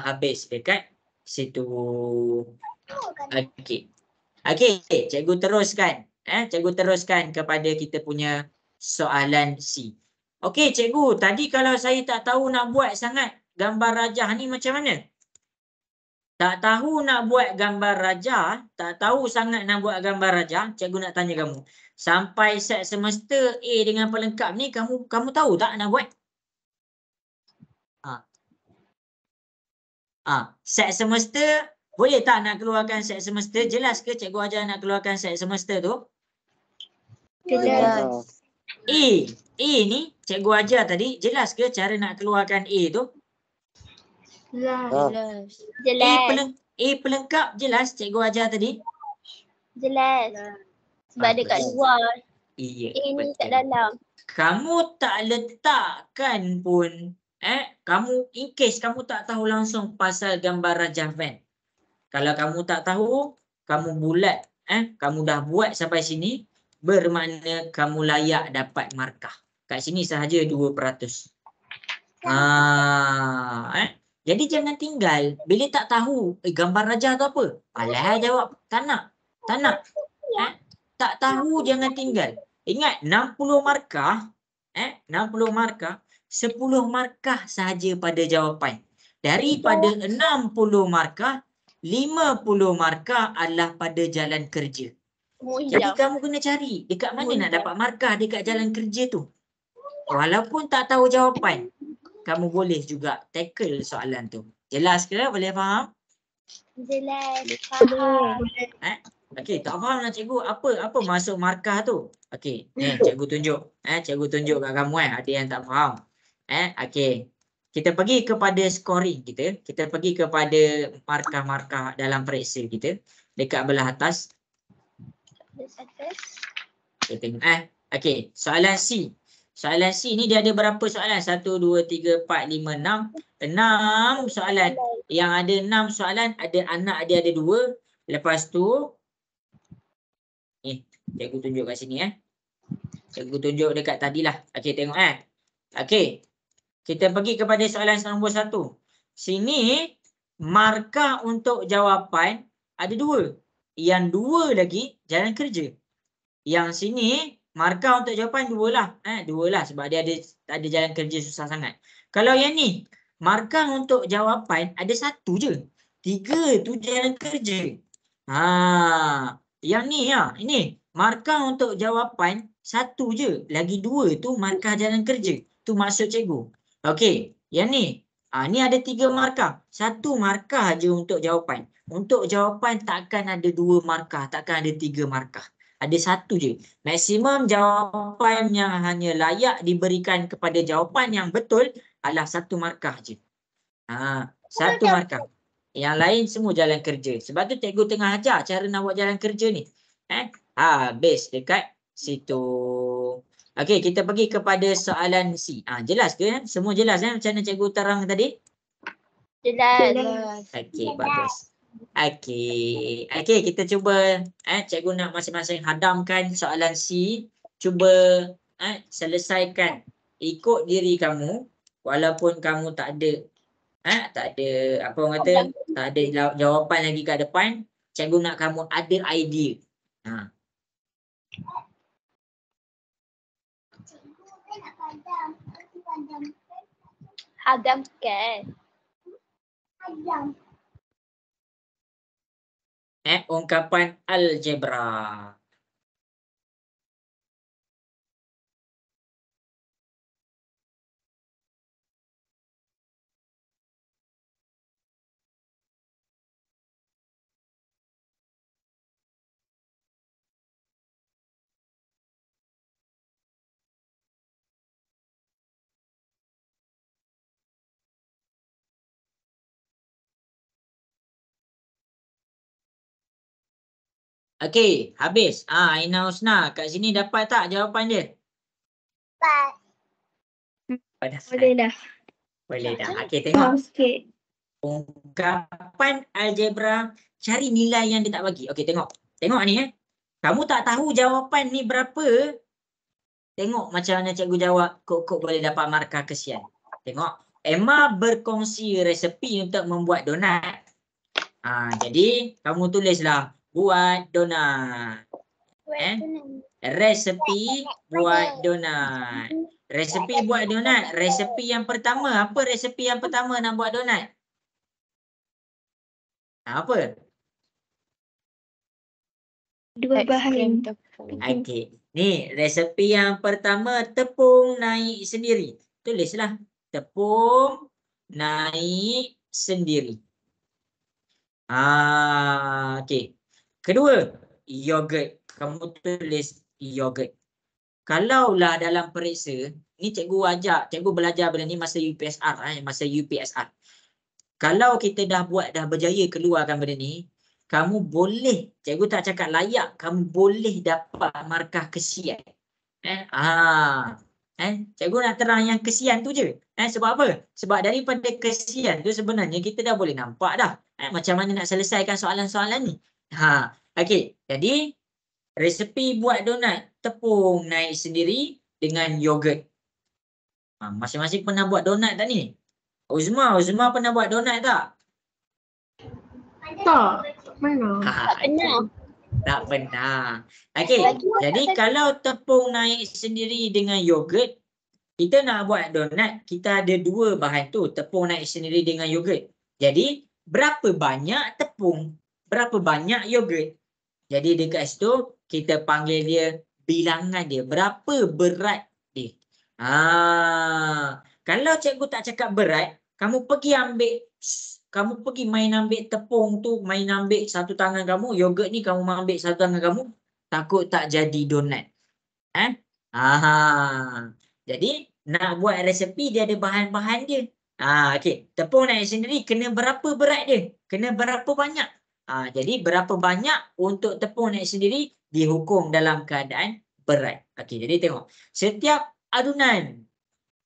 Habis dekat situ. Okey, cikgu teruskan. Cikgu teruskan kepada kita punya soalan C. Okey, cikgu, tadi kalau saya tak tahu nak buat sangat gambar rajah ni macam mana? Tak tahu nak buat gambar rajah, tak tahu sangat nak buat gambar rajah, cikgu nak tanya kamu. Sampai set semesta A dengan pelengkap ni kamu tahu tak nak buat? Set semesta, boleh tak nak keluarkan set semesta? Jelas ke cikgu ajar nak keluarkan set semesta tu? Jelas. A ni cikgu ajar tadi, jelas ke cara nak keluarkan A tu? Jelas. Jelas. A pelengkap jelas cikgu ajar tadi? Jelas. Sebab dia kat Bagus. luar. Iya, A ni kat betul. dalam. Kamu tak letakkan pun, kamu in case kamu tak tahu langsung pasal gambar rajah van. Kalau kamu tak tahu, kamu bulat, kamu dah buat sampai sini, bermakna kamu layak dapat markah. Kat sini sahaja 2%. Jadi jangan tinggal. Bila tak tahu gambar rajah tu apa, alah jawab tak nak. Tak nak. Tak tahu jangan tinggal. Ingat 60 markah, 60 markah, 10 markah sahaja pada jawapan. Daripada 60 markah, 50 markah adalah pada jalan kerja. Jadi kamu kena cari dekat mana nak dapat markah dekat jalan kerja tu. Walaupun tak tahu jawapan, kamu boleh juga tackle soalan tu. Jelas ke? Boleh faham? Jelas. Faham. Okey, tak faham lah cikgu. Apa maksud markah tu? Okey, ni cikgu tunjuk. Cikgu tunjuk kat kamu ada yang tak faham. Okey. Kita pergi kepada scoring kita. Kita pergi kepada markah-markah dalam periksa kita dekat belah atas. Kita tengok okey, soalan C. Soalan C ni dia ada berapa soalan? 1 2 3 4 5 6. 6 soalan. Yang ada 6 soalan, ada anak dia ada 2. Lepas tu cikgu tunjuk kat sini Cikgu tunjuk dekat tadilah. Okey, tengok Okey. Kita pergi kepada soalan nombor 1. Sini markah untuk jawapan ada 2. Yang 2 lagi jalan kerja. Yang sini markah untuk jawapan 2 lah. 2 lah sebab dia ada jalan kerja susah sangat. Kalau yang ni markah untuk jawapan ada 1 je. 3 tu jalan kerja. Yang ni ini markah untuk jawapan 1 je. Lagi 2 tu markah jalan kerja. Tu maksud cikgu. Okey, yang ni. Ni ada 3 markah. 1 markah je untuk jawapan. Untuk jawapan takkan ada 2 markah, takkan ada 3 markah. Ada 1 je. Maksimum jawapan yang hanya layak diberikan kepada jawapan yang betul adalah 1 markah je. 1 markah. Yang lain semua jalan kerja. Sebab tu cikgu tengah ajar cara nak buat jalan kerja ni. Habis dekat situ. Okey, kita pergi kepada soalan C. Jelas ke? Semua jelas macam mana cikgu terang tadi? Jelas. Okey, bagus. Okey, kita cuba cikgu nak masing-masing hadamkan soalan C. Cuba selesaikan ikut diri kamu walaupun kamu tak ada apa orang kata, tak ada jawapan lagi kat depan. Cikgu nak kamu ada idea. Hadamkan. Ungkapan algebra. Okey, habis. Aina Husna, kat sini dapat tak jawapan dia? Boleh dah. Boleh dah. Okey, tengok. Sikit. Ungkapan algebra, cari nilai yang dia tak bagi. Okey, tengok. Tengok ni Kamu tak tahu jawapan ni berapa. Tengok macam mana cikgu jawab. Kok boleh dapat markah kesian. Tengok. Emma berkongsi resepi untuk membuat donat. Jadi kamu tulislah buat donat. Resepi buat donat. Resepi buat donat. Resepi yang pertama. Apa resepi yang pertama nak buat donat? Apa? 2 bahan. Okey. Ni resepi yang pertama, tepung naik sendiri. Tulislah tepung naik sendiri. Okey. Kedua, yogurt. Kamu tulis yogurt. kalaulah dalam periksa, ni cikgu belajar benda ni masa UPSR, masa UPSR. Kalau kita dah berjaya keluarkan benda ni, kamu boleh, cikgu tak cakap layak, kamu boleh dapat markah kesian. Cikgu nak terang yang kesian tu je. Sebab apa? Sebab daripada kesian tu sebenarnya kita dah boleh nampak dah. Macam mana nak selesaikan soalan-soalan ni. Okey. Jadi, resepi buat donat tepung naik sendiri dengan yogurt. Masing-masing pernah buat donat tak ni? Uzma pernah buat donat tak? Tak, mana? Tak pernah. Tak pernah. Okey, jadi kalau tepung naik sendiri dengan yogurt, kita nak buat donat, kita ada dua bahan tu, tepung naik sendiri dengan yogurt. Jadi, berapa banyak tepung, berapa banyak yogurt? Jadi dekat situ, kita panggil dia bilangan dia, berapa berat dia. Kalau cikgu tak cakap berat, kamu pergi main ambil tepung tu, main ambil satu tangan kamu, yogurt ni kamu ambil satu tangan kamu, takut tak jadi donat. Jadi nak buat resepi dia ada bahan-bahan dia. Okey, tepung naik sendiri kena berapa berat dia? Kena berapa banyak? Jadi berapa banyak untuk tepung naik sendiri dihukum dalam keadaan berat. Okey, jadi tengok. Setiap adunan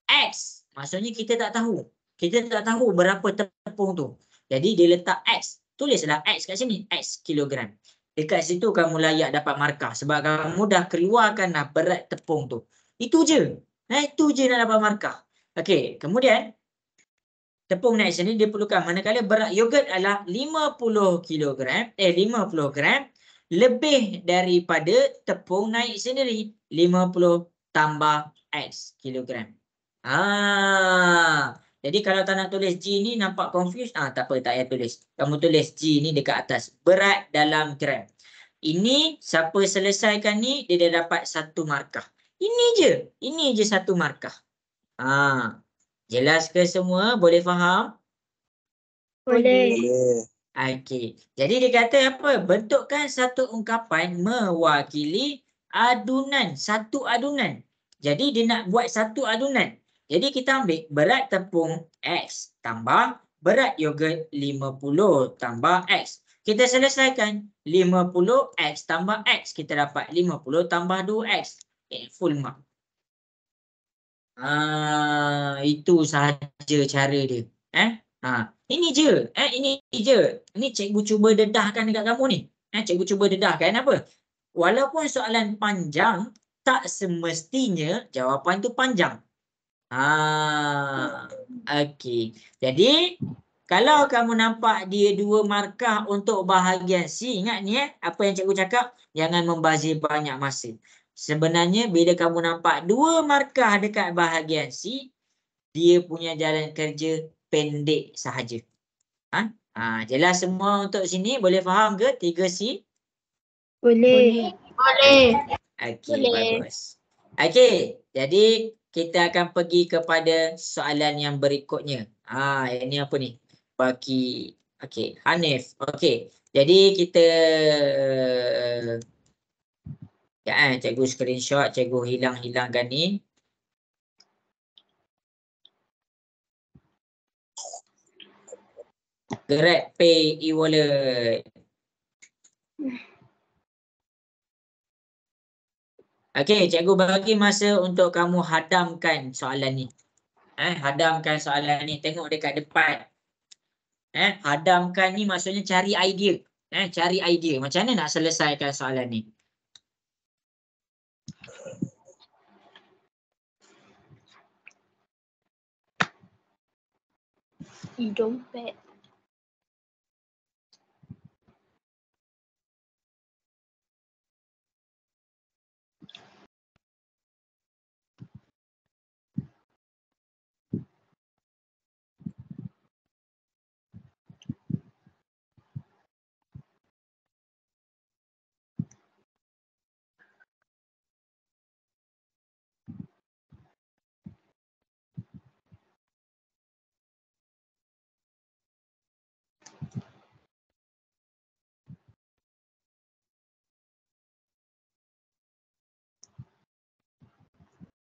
X, maksudnya kita tak tahu. Kita tak tahu berapa tepung tu. Jadi dia letak X. Tulislah X kat sini. X kilogram. Dekat situ kamu layak dapat markah. Sebab kamu dah keluarkan dah berat tepung tu. Itu je. Itu je nak dapat markah. Okey. Kemudian, tepung naik sini diperlukan. Manakala berat yogurt adalah 50 kilogram. 50 gram. Lebih daripada tepung naik sendiri. 50 tambah X kilogram. Jadi kalau tak nak tulis G ni nampak confused, tak apa, tak payah tulis. Kamu tulis G ni dekat atas. Berat dalam gram. Ini siapa selesaikan ni dia dah dapat satu markah. Ini je satu markah. Jelas ke semua? Boleh faham? Boleh. Okey. Jadi dia kata apa? Bentukkan satu ungkapan mewakili adunan, satu adunan. Jadi dia nak buat satu adunan. Jadi kita ambil berat tepung X tambah berat yogurt 50 tambah X. Kita selesaikan 50 X tambah X. Kita dapat 50 tambah 2X. Full mark. Itu sahaja cara dia. Ini je. Ini cikgu cuba dedahkan dekat kamu ni. Cikgu cuba dedahkan apa? Walaupun soalan panjang, tak semestinya jawapan tu panjang. Okey. Jadi, kalau kamu nampak dia 2 markah untuk bahagian C, ingat ni apa yang cikgu cakap? Jangan membazir banyak masa. Sebenarnya, bila kamu nampak 2 markah dekat bahagian C, dia punya jalan kerja pendek sahaja. Jelas semua untuk sini? Boleh faham ke 3C? Boleh. Okey, bagus. Okey, jadi kita akan pergi kepada soalan yang berikutnya. Ini apa ni? Okey, Hanif. Okey. Jadi kita cikgu screenshot, cikgu hilangkan ni. Grab Pay e-wallet. Okey, cikgu bagi masa untuk kamu hadamkan soalan ni. Hadamkan soalan ni. Tengok dekat depan. Hadamkan ni maksudnya cari idea. Cari idea. Macam mana nak selesaikan soalan ni? Dompet.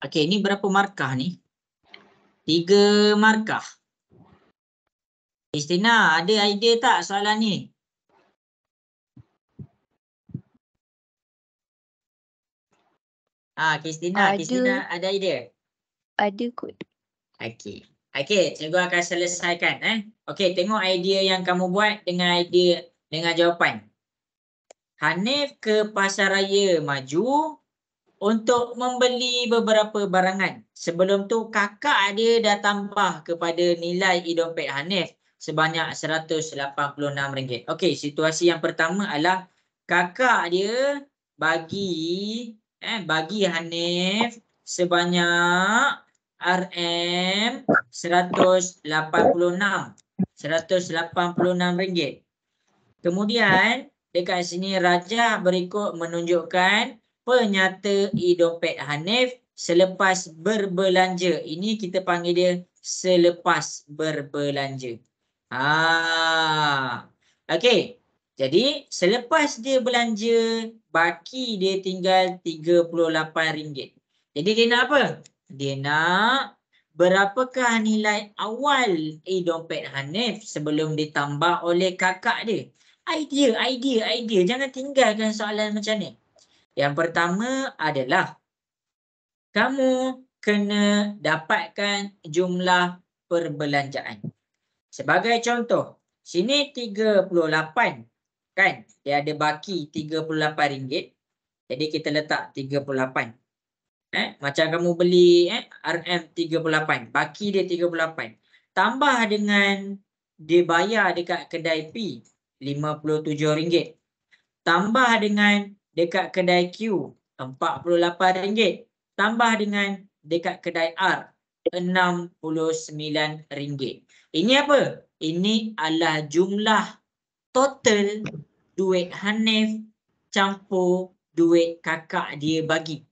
Okey, ni berapa markah ni? 3 markah. Istina, ada idea tak soalan ni? Kristina ada idea? Ada kot. Okey. Okey, cikgu akan selesaikan Okey, tengok idea yang kamu buat dengan idea dengan jawapan. Hanif ke pasaraya maju untuk membeli beberapa barangan. Sebelum tu kakak dia dah tambah kepada nilai e-dompet Hanif sebanyak RM186. Okey, situasi yang pertama adalah kakak dia bagi Hanif sebanyak RM186. RM186. Kemudian dekat sini Raja berikut menunjukkan penyata e-dompet Hanif selepas berbelanja. Ini kita panggil dia selepas berbelanja. Okey. Jadi selepas dia belanja, baki dia tinggal RM38. Jadi dia nak apa? Dia nak berapakah nilai awal e-dompet Hanif sebelum ditambah oleh kakak dia? Idea. Jangan tinggalkan soalan macam ni. Yang pertama adalah kamu kena dapatkan jumlah perbelanjaan. Sebagai contoh, sini 38 kan? Dia ada baki RM38. Jadi kita letak 38. Macam kamu beli RM38, baki dia 38. Tambah dengan dia bayar dekat kedai P RM57. Tambah dengan dekat kedai Q RM48. Tambah dengan dekat kedai R RM69. Ini apa? Ini adalah jumlah total duit Hanif campur duit kakak dia bagi.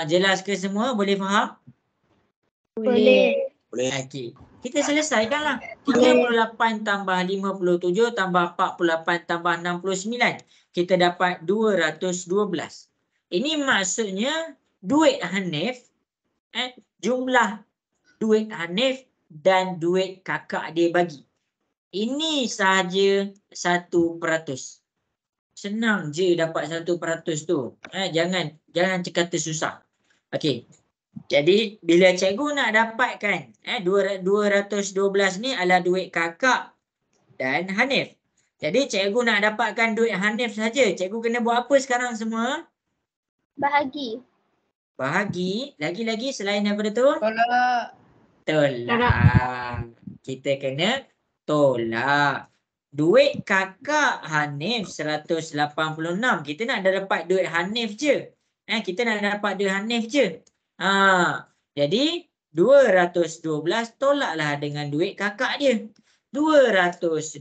Jelas ke semua? Boleh faham? Boleh. Okey. Kita selesaikanlah. 38 tambah 57 tambah 48 tambah 69. Kita dapat 212. Ini maksudnya duit Hanif, jumlah duit Hanif dan duit kakak dia bagi. Ini sahaja 1%. Senang je dapat 1% tu. Jangan kata susah. Okey. Jadi bila cikgu nak dapatkan 212 ni adalah duit kakak dan Hanif. Jadi cikgu nak dapatkan duit Hanif saja. Cikgu kena buat apa sekarang semua? Bahagi. Lagi selain daripada tu? Tolak. Kita kena tolak. Duit kakak Hanif 186. Kita nak dapat duit Hanif je. Jadi 212 tolaklah dengan duit kakak dia. 212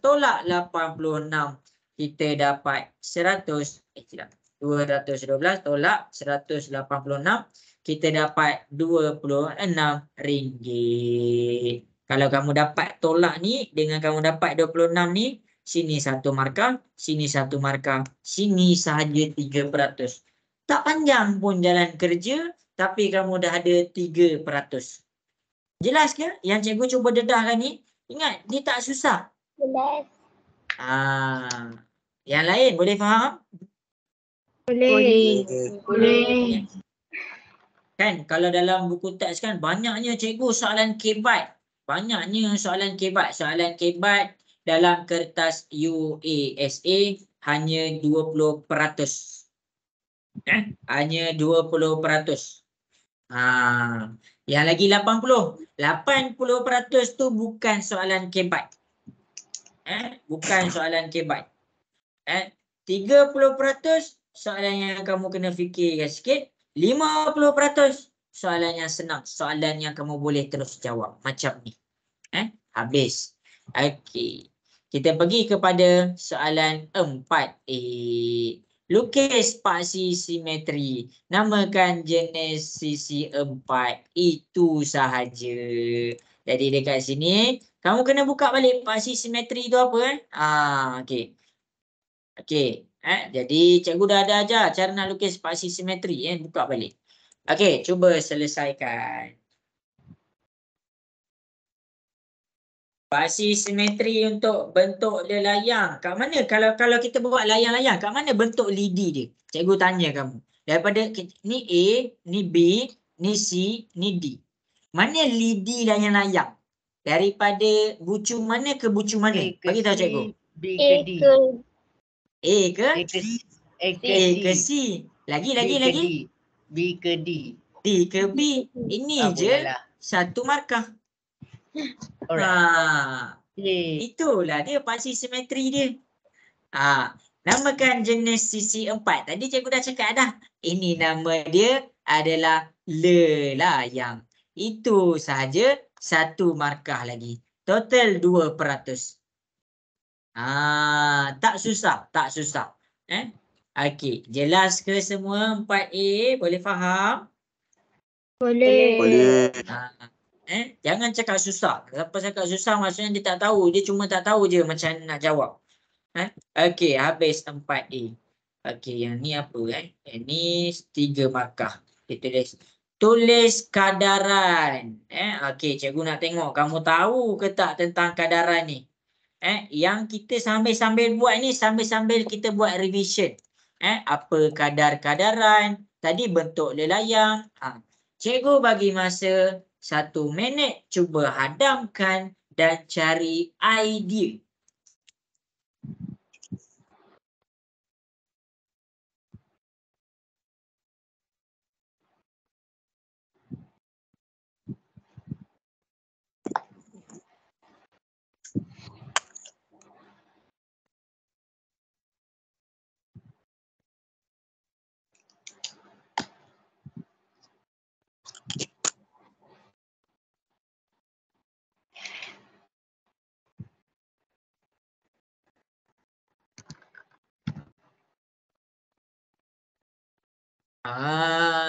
tolak 86. Kita dapat 212 tolak 186. Kita dapat RM26. Kalau kamu dapat tolak ni dengan kamu dapat 26 ni, sini 1 markah, sini 1 markah, sini sahaja 3%. Tak panjang pun jalan kerja, tapi kamu dah ada 3%. Jelas ke? Yang cikgu cuba dedahkan ni, ingat dia tak susah. Jelas. Yang lain boleh faham? Boleh. Kan kalau dalam buku teks kan banyaknya cikgu soalan kebat. Soalan kebat dalam kertas UASA hanya 20%. Hanya 20%. Yang lagi 80%. 80% tu bukan soalan kebat. Bukan soalan kebat. 30% soalan yang kamu kena fikirkan sikit. 50% soalan yang senang. Soalan yang kamu boleh terus jawab. Macam ni. Habis. Okey. Kita pergi kepada soalan 4A. Lukis paksi simetri. Namakan jenis sisi 4. Itu sahaja. Jadi dekat sini, kamu kena buka balik paksi simetri tu apa? Okey. Okey. Jadi cikgu dah ada ajar cara nak lukis spasi simetri. Buka balik. Okey, cuba selesaikan. Spasi simetri untuk bentuk dia layang. Kat mana kalau kita buat layang-layang, kat mana bentuk lidi dia? Cikgu tanya kamu. Daripada ni A, ni B, ni C, ni D. Mana lidi layang-layang? Daripada bucu mana ke bucu mana? A ke Bagi tahu C, cikgu. B A ke D. ke A ke? A ke C. A ke A C. ke C. Lagi. B ke D. B ke D. D ke B. Ini je Bolehlah. satu markah. Alright. Yay. Itulah dia spasi simetri dia. Namakan jenis sisi 4. Tadi cikgu dah cakap dah. Ini nama dia adalah lelayang. Itu sahaja satu markah lagi. Total 2%. Tak susah. Okey, jelas ke semua 4A? Boleh faham? boleh. Jangan cakap susah. Siapa cakap susah maksudnya dia tak tahu. Dia cuma tak tahu je macam nak jawab. Okey, habis 4A. Okey, yang ni apa? Yang ni 3 markah. Kita tulis kadaran. Okey, cikgu nak tengok kamu tahu ke tak tentang kadaran ni. Yang kita sambil-sambil buat ni, sambil-sambil kita buat revision. Apa kadar kadaran? Tadi bentuk lelayang. Cikgu bagi masa 1 minit. Cuba hadamkan dan cari idea.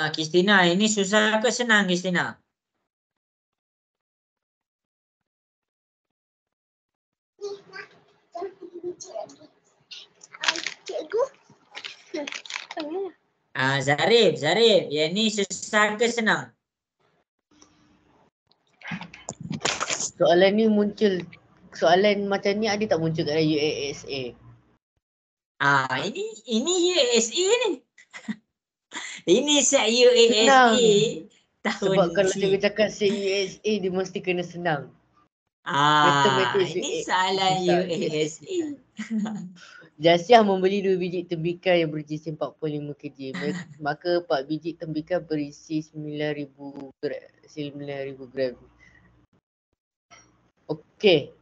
Kristina, ini susah ke senang Kristina? Cikgu. Zarif, yang ni susah ke senang? Soalan ni muncul, soalan macam ni ada tak muncul kat UASA? Ini UASA ni. Ini set UASA tahun Sebab kalau ni. cikgu cakap set UASA dia mesti kena senang. Ini soalan UASA. Jasiah membeli 2 biji tembikar yang berjisim 45 kg. Maka 4 biji tembikar berisi 9,000 gram. Okey.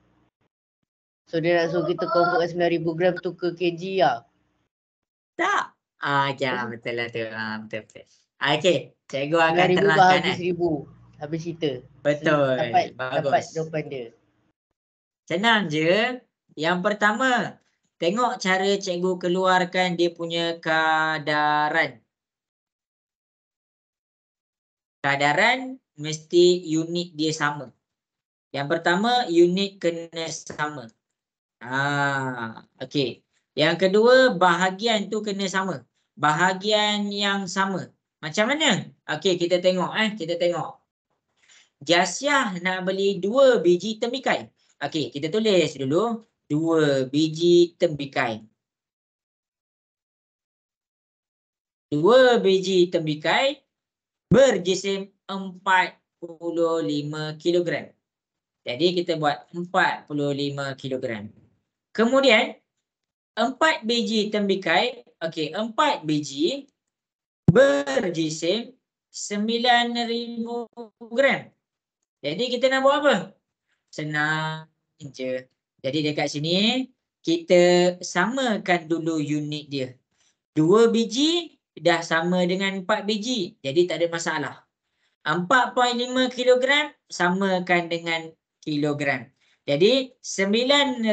So dia nak suruh kita convert 9,000 gram tu ke kg lah. Tak. Betul lah tu. Betul. Okey, cikgu akan 9,000 terangkan. bahagi 1,000. Habis cerita. Betul. Dapat Bagus. jawapan dia. Senang je. Yang pertama, tengok cara cikgu keluarkan dia punya kadaran. Kadaran mesti unit dia sama. Yang pertama, unit kena sama. Okey. Yang kedua, bahagian tu kena sama. Bahagian yang sama. Macam mana? Okey, kita tengok. Kita tengok. Jasiah nak beli 2 biji tembikai. Okey, kita tulis dulu. 2 biji tembikai. 2 biji tembikai berjisim 45 kg. Jadi kita buat 45 kg. Kemudian 4 biji tembikai, 4 biji berjisim 9,000 gram. Jadi kita nak buat apa? Senang je. Jadi dekat sini kita samakan dulu unit dia. 2 biji dah sama dengan 4 biji. Jadi tak ada masalah. 4.5 kg samakan dengan kilogram. Jadi 9,000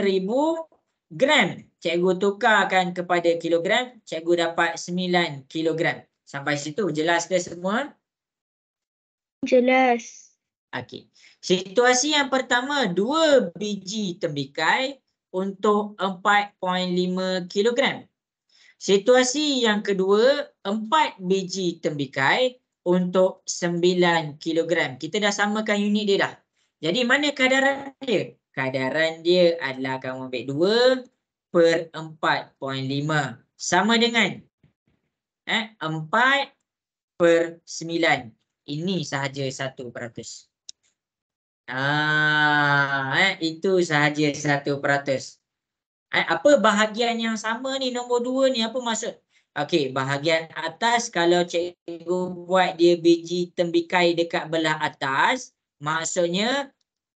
gram. Cikgu tukarkan kepada kilogram. Cikgu dapat 9 kilogram. Sampai situ jelas ke semua? Jelas. Okey. Situasi yang pertama, 2 biji tembikai untuk 4.5 kilogram. Situasi yang kedua, 4 biji tembikai untuk 9 kilogram. Kita dah samakan unit dia dah. Jadi mana kadaran dia? Kadaran dia adalah kamu ambil 2/4.5 sama dengan 4/9. Ini sahaja 1%. Itu sahaja 1%. Apa bahagian yang sama ni, nombor 2 ni apa maksud? Okey, bahagian atas kalau cikgu buat dia biji tembikai dekat belah atas, maksudnya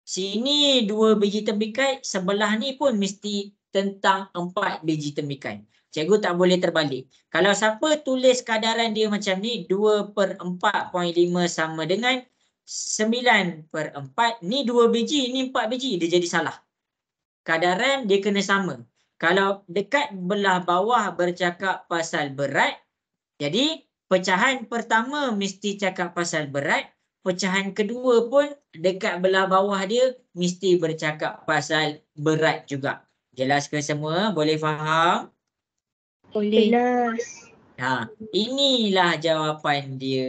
sini 2 biji tembikai, sebelah ni pun mesti tentang 4 biji tembikai. Cikgu tak boleh terbalik. Kalau siapa tulis kadaran dia macam ni, 2/4.5 sama dengan 9/4. Ni 2 biji, ni 4 biji. Dia jadi salah. Kadaran dia kena sama. Kalau dekat belah bawah bercakap pasal berat, jadi pecahan pertama mesti cakap pasal berat. Pecahan kedua pun dekat belah bawah dia mesti bercakap pasal berat juga. Jelas ke semua? Boleh faham? Boleh. Jelas. Inilah jawapan dia.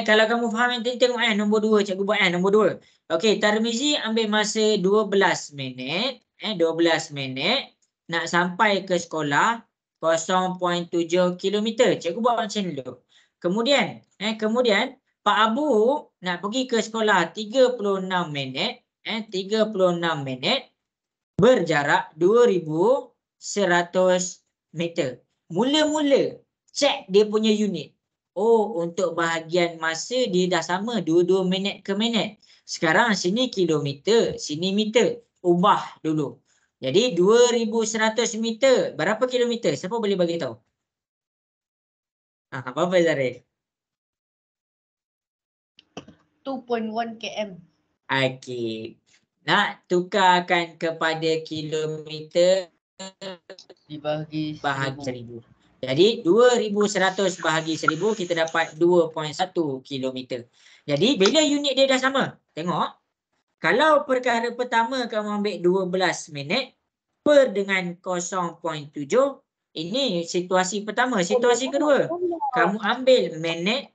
Kalau kamu faham yang tadi, tengok nombor 2 cikgu buat nombor 2. Okey, Tarmizi ambil masa 12 minit. 12 minit nak sampai ke sekolah 0.7 kilometer. Cikgu buat macam ni dulu. Kemudian Pak Abu nak pergi ke sekolah 36 minit. 36 minit berjarak 2,100 meter. Mula-mula cek dia punya unit. Oh, untuk bahagian masa dia dah sama 22 minit ke minit. Sekarang sini kilometer, sini meter. Ubah dulu. Jadi 2,100 meter. Berapa kilometer? Siapa boleh bagi tahu? Apa Zarif? 2.1 km. Okey. Nak tukarkan kepada kilometer Dibahagi bahagi 1,000. 1,000. Jadi 2,100 bahagi 1,000 kita dapat 2.1 kilometer. Jadi bila unit dia dah sama, tengok. Kalau perkara pertama kamu ambil 12 minit per dengan 0.7, ini situasi pertama. Situasi kedua, kamu ambil minit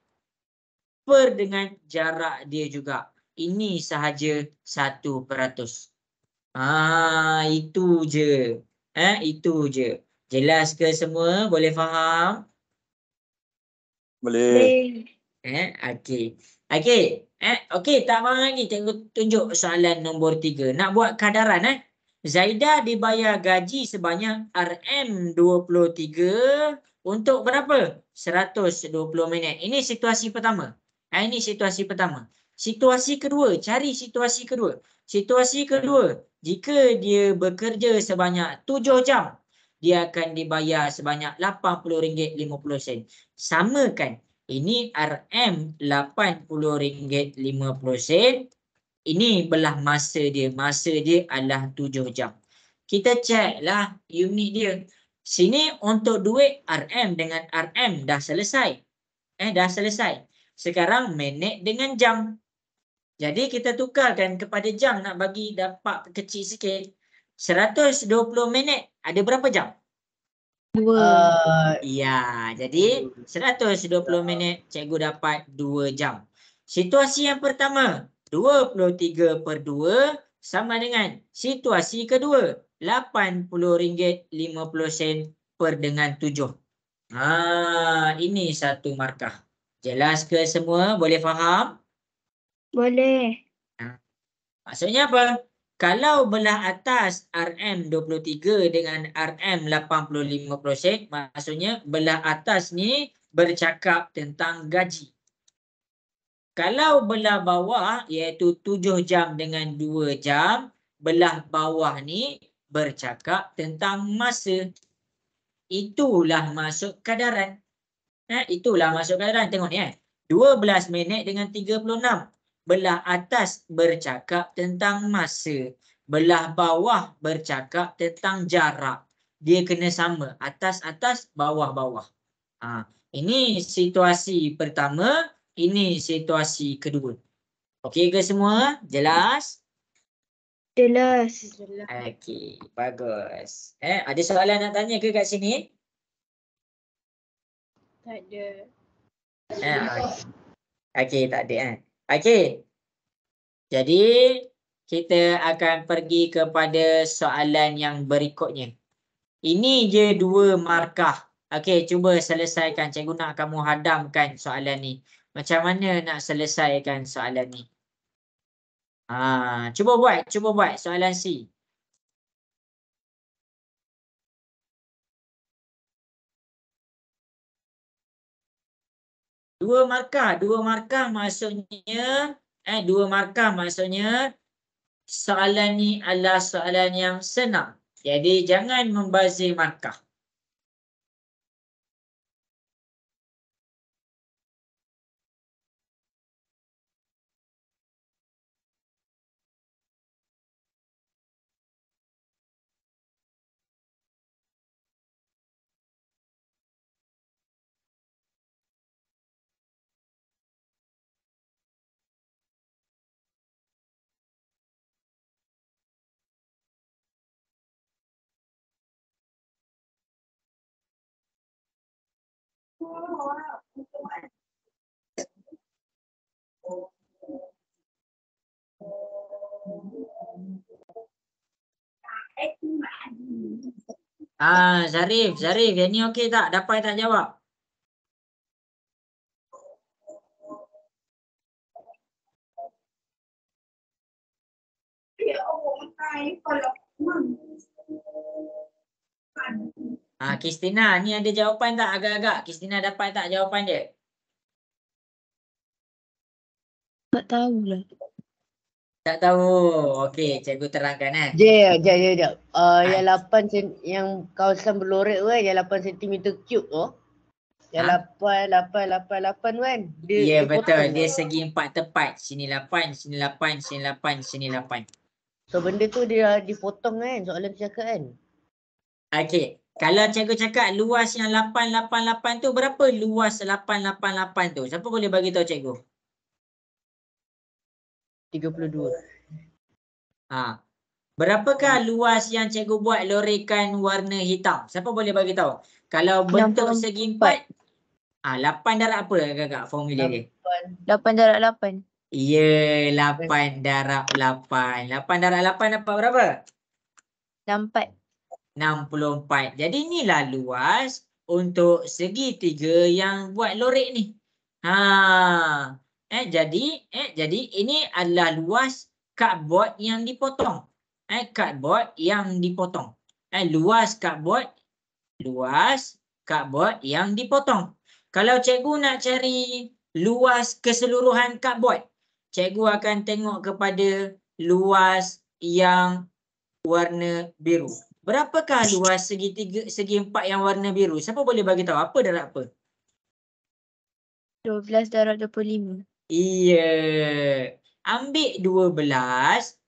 per dengan jarak dia juga. Ini sahaja 1%. Itu je. Itu je. Jelas ke semua? Boleh faham? Boleh. Okey. Okey, tak faham lagi. Cikgu tunjuk soalan nombor 3. Nak buat kadaran Zaidah dibayar gaji sebanyak RM23 untuk berapa? 120 minit. Ini situasi pertama. Ini situasi pertama. Situasi kedua, cari situasi kedua. Situasi kedua, jika dia bekerja sebanyak 7 jam, dia akan dibayar sebanyak RM80.50. Samakan. Ini RM RM80.50. Ini belah masa dia. Masa dia adalah 7 jam. Kita ceklah unit dia. Sini untuk duit RM dengan RM dah selesai. Dah selesai. Sekarang minit dengan jam. Jadi kita tukarkan kepada jam, nak bagi dapat kecil sikit. 120 minit ada berapa jam? 2. Ya, jadi 120 minit cikgu dapat 2 jam. Situasi yang pertama, 23/2 sama dengan situasi kedua, RM80.50 per dengan 7. Ini satu markah. Jelas ke semua? Boleh faham? Boleh. Maksudnya apa? Kalau belah atas RM23 dengan RM80.50, maksudnya belah atas ni bercakap tentang gaji. Kalau belah bawah iaitu 7 jam dengan 2 jam, belah bawah ni bercakap tentang masa. Itulah maksud kadaran. Itulah maksud kadaran. Tengok ni 12 minit dengan 36. Belah atas bercakap tentang masa. Belah bawah bercakap tentang jarak. Dia kena sama. Atas-atas, bawah-bawah. Ini situasi pertama. Ini situasi kedua. Okey ke semua? Jelas? Jelas. Okey, bagus. Ada soalan nak tanya ke kat sini? Tak ada. Okey, tak ada kan? Okey. Jadi kita akan pergi kepada soalan yang berikutnya. Ini je 2 markah. Okey, cuba selesaikan. Cikgu nak kamu hadamkan soalan ni. Macam mana nak selesaikan soalan ni? Cuba buat soalan C. Dua markah maksudnya soalan ni adalah soalan yang senang. Jadi jangan membazir markah. Zarif, yang ni okey tak? Dapat tak jawab? Kristina, ni ada jawapan tak agak-agak? Kristina dapat tak jawapan dia? Tak tahulah. Tak tahu. Okey, cikgu terangkan Jap. Yang 8 yang kawasan berlorek tu kan, yang 8 cm cube tu. Yang 8 kan. Ya, betul. potong. Dia segi 4 tepat. Sini 8, sini 8, sini 8, sini 8. So benda tu dia dipotong kan, soalan tu cakap kan. Okey. Kalau cikgu cakap luas yang 888 tu, berapa luas 888 tu? Siapa boleh bagi tahu cikgu? 32. Berapakah luas yang cikgu buat lorekan warna hitam? Siapa boleh bagi tahu? Kalau bentuk 64. segi 4, 8 darab apa agak-agak formula dia? 8 darab 8. Ya, 8 darab 8. 8 darab 8 dapat berapa? 64. 64. Jadi inilah luas untuk segitiga yang buat lorek ni. Jadi ini adalah luas cardboard yang dipotong. Cardboard yang dipotong. Luas cardboard yang dipotong. Kalau cikgu nak cari luas keseluruhan cardboard, cikgu akan tengok kepada luas yang warna biru. Berapakah luas segi 4 yang warna biru? Siapa boleh bagi tahu apa darab apa? 12 darab 25. Iya. Ambil 12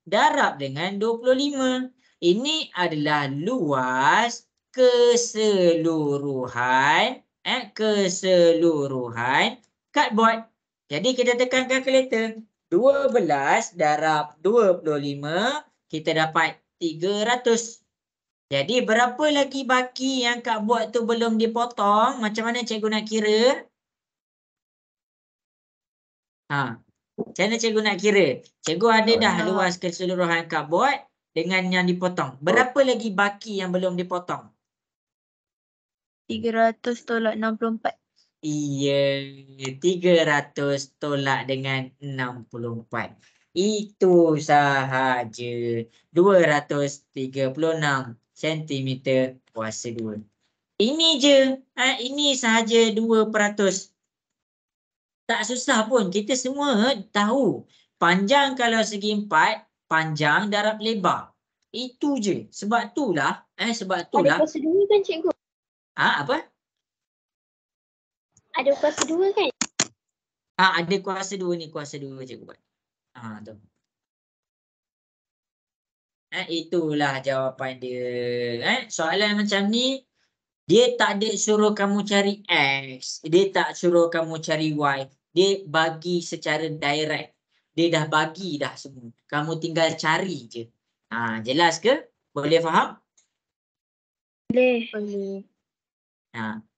darab dengan 25. Ini adalah luas keseluruhan cardboard. Jadi kita tekan kalkulator. 12 darab 25 kita dapat 300. Jadi berapa lagi baki yang cardboard tu belum dipotong? Macam mana cikgu nak kira? Macam mana cikgu nak kira? Cikgu ada dah luas keseluruhan cardboard dengan yang dipotong. Berapa lagi baki yang belum dipotong? 300 tolak 64. Iya, 300 tolak dengan 64. Itu sahaja. 236 cm kuasa 2. Ini je. Ini sahaja 2%. Tak susah pun. Kita semua tahu. Panjang kalau segi 4, panjang darab lebar. Itu je. Sebab itulah. Ada kuasa 2 kan cikgu? Apa? Ada kuasa 2 kan? Ada kuasa 2 ni. Kuasa 2 cikgu buat. Tu. Itulah jawapan dia. Soalan macam ni, dia tak ada suruh kamu cari X. Dia tak suruh kamu cari Y. Dia bagi secara direct. Dia dah bagi dah semua. Kamu tinggal cari je. Jelas ke? Boleh faham? Boleh.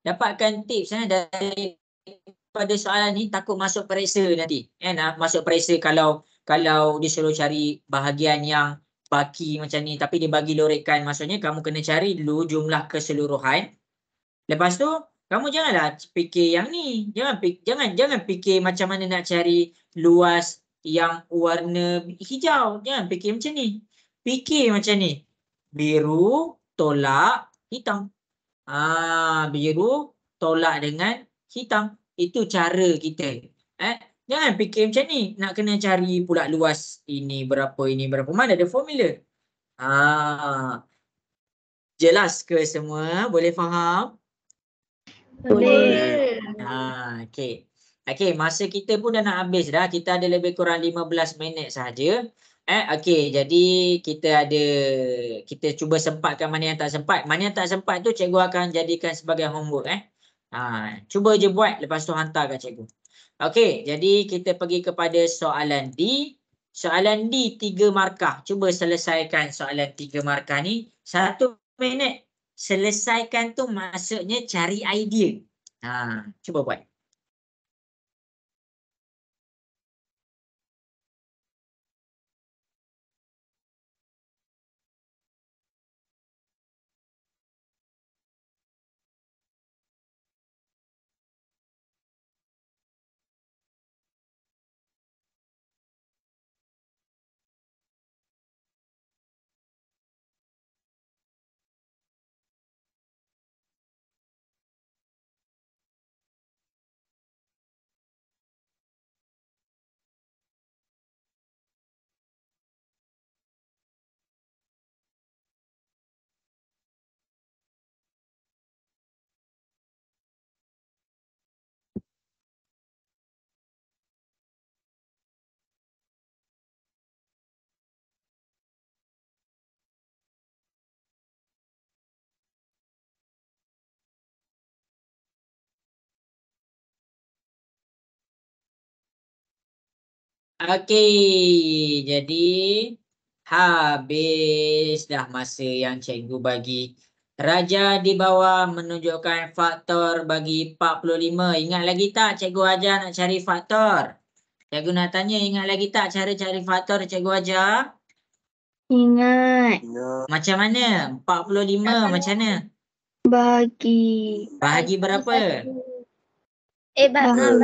Dapatkan tips daripada soalan ni, takut masuk periksa nanti. Masuk periksa kalau disuruh cari bahagian yang baki macam ni tapi dia bagi lorekan, maksudnya kamu kena cari dulu jumlah keseluruhan. Lepas tu kamu janganlah fikir yang ni. Jangan fikir macam mana nak cari luas yang warna hijau. Jangan fikir macam ni. Fikir macam ni. Biru tolak hitam. Biru tolak dengan hitam. Itu cara kita. Jangan fikir macam ni. Nak kena cari pula luas ini berapa, ini berapa. Mana ada formula? Jelas ke semua? Boleh faham? Boleh. Okey, masa kita pun dah nak habis dah. Kita ada lebih kurang 15 minit sahaja. Okey, jadi kita cuba sempatkan mana yang tak sempat. Mana yang tak sempat tu cikgu akan jadikan sebagai homework. Cuba je buat, lepas tu hantar kat cikgu. Okey, jadi kita pergi kepada soalan D. Soalan D 3 markah. Cuba selesaikan soalan 3 markah ni 1 minit. Selesaikan tu maksudnya cari idea. Cuba buat. Okey, jadi habis dah masa yang cikgu bagi. Raja di bawah menunjukkan faktor bagi 45. Ingat lagi tak cikgu ajar nak cari faktor? Cikgu nak tanya, ingat lagi tak cara cari faktor cikgu ajar? Ingat. Macam mana? 45 macam mana? Bahagi berapa? Bahagi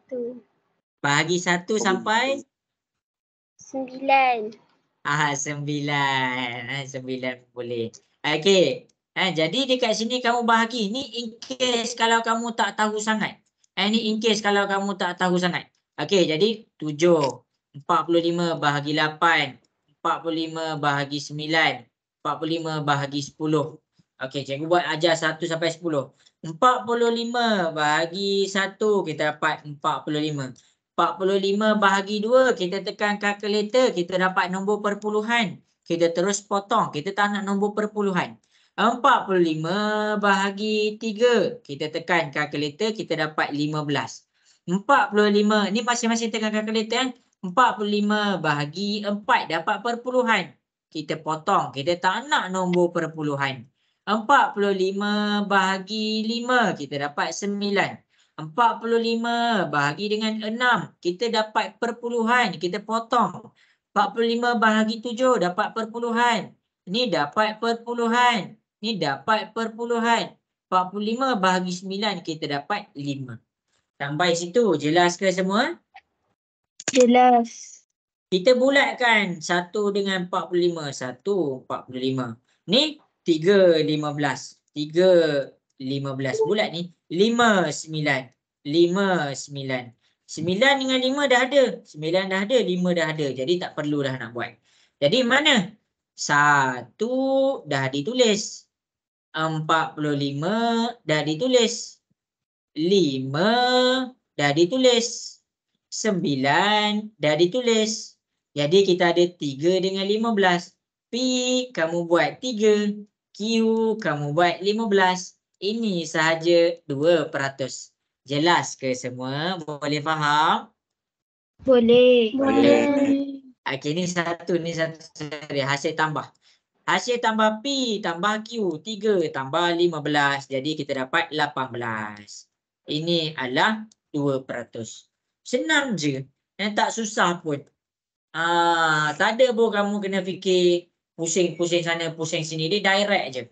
1. Bahagi 1 sampai? 9. 9 boleh. Okey. Jadi dekat sini kamu bahagi. Ni in case kalau kamu tak tahu sangat. Ni in case kalau kamu tak tahu sangat. Okey, jadi 7. 45 bahagi 8. 45 bahagi 9. 45 bahagi 10. Okey, cikgu buat ajar 1 sampai 10. 45 bahagi 1 kita dapat 45. 45 bahagi 2, kita tekan kalkulator, kita dapat nombor perpuluhan. Kita terus potong, kita tak nak nombor perpuluhan. 45 bahagi 3, kita tekan kalkulator, kita dapat 15. 45, ni masing-masing tekan kalkulator. 45 bahagi 4, dapat perpuluhan. Kita potong, kita tak nak nombor perpuluhan. 45 bahagi 5, kita dapat 9. 45 bahagi dengan 6, kita dapat perpuluhan, kita potong. 45 bahagi 7 dapat perpuluhan. Ni dapat perpuluhan. Ni dapat perpuluhan. 45 bahagi 9 kita dapat 5. Sampai situ jelas ke semua? Jelas. Kita bulatkan 1 dengan 45. 1, 45. Ni 3, 15. 3, 15 bulat ni. 5, 9. 5, 9. 9 dengan 5 dah ada. 9 dah ada, 5 dah ada. Jadi tak perlu dah nak buat. Jadi mana? 1 dah ditulis. 45 dah ditulis. 5 dah ditulis. 9 dah ditulis. Jadi kita ada 3 dengan 15. P kamu buat 3. Q kamu buat 15. Ini sahaja 2%. Jelas ke semua? Boleh faham? Boleh. Okey, ni satu. Sorry, hasil tambah. Hasil tambah P tambah Q. 3 tambah 15. Jadi kita dapat 18. Ini adalah 2%. Senang je. Tak susah pun. Tak ada pun kamu kena fikir pusing-pusing sana, pusing sini. Dia direct je.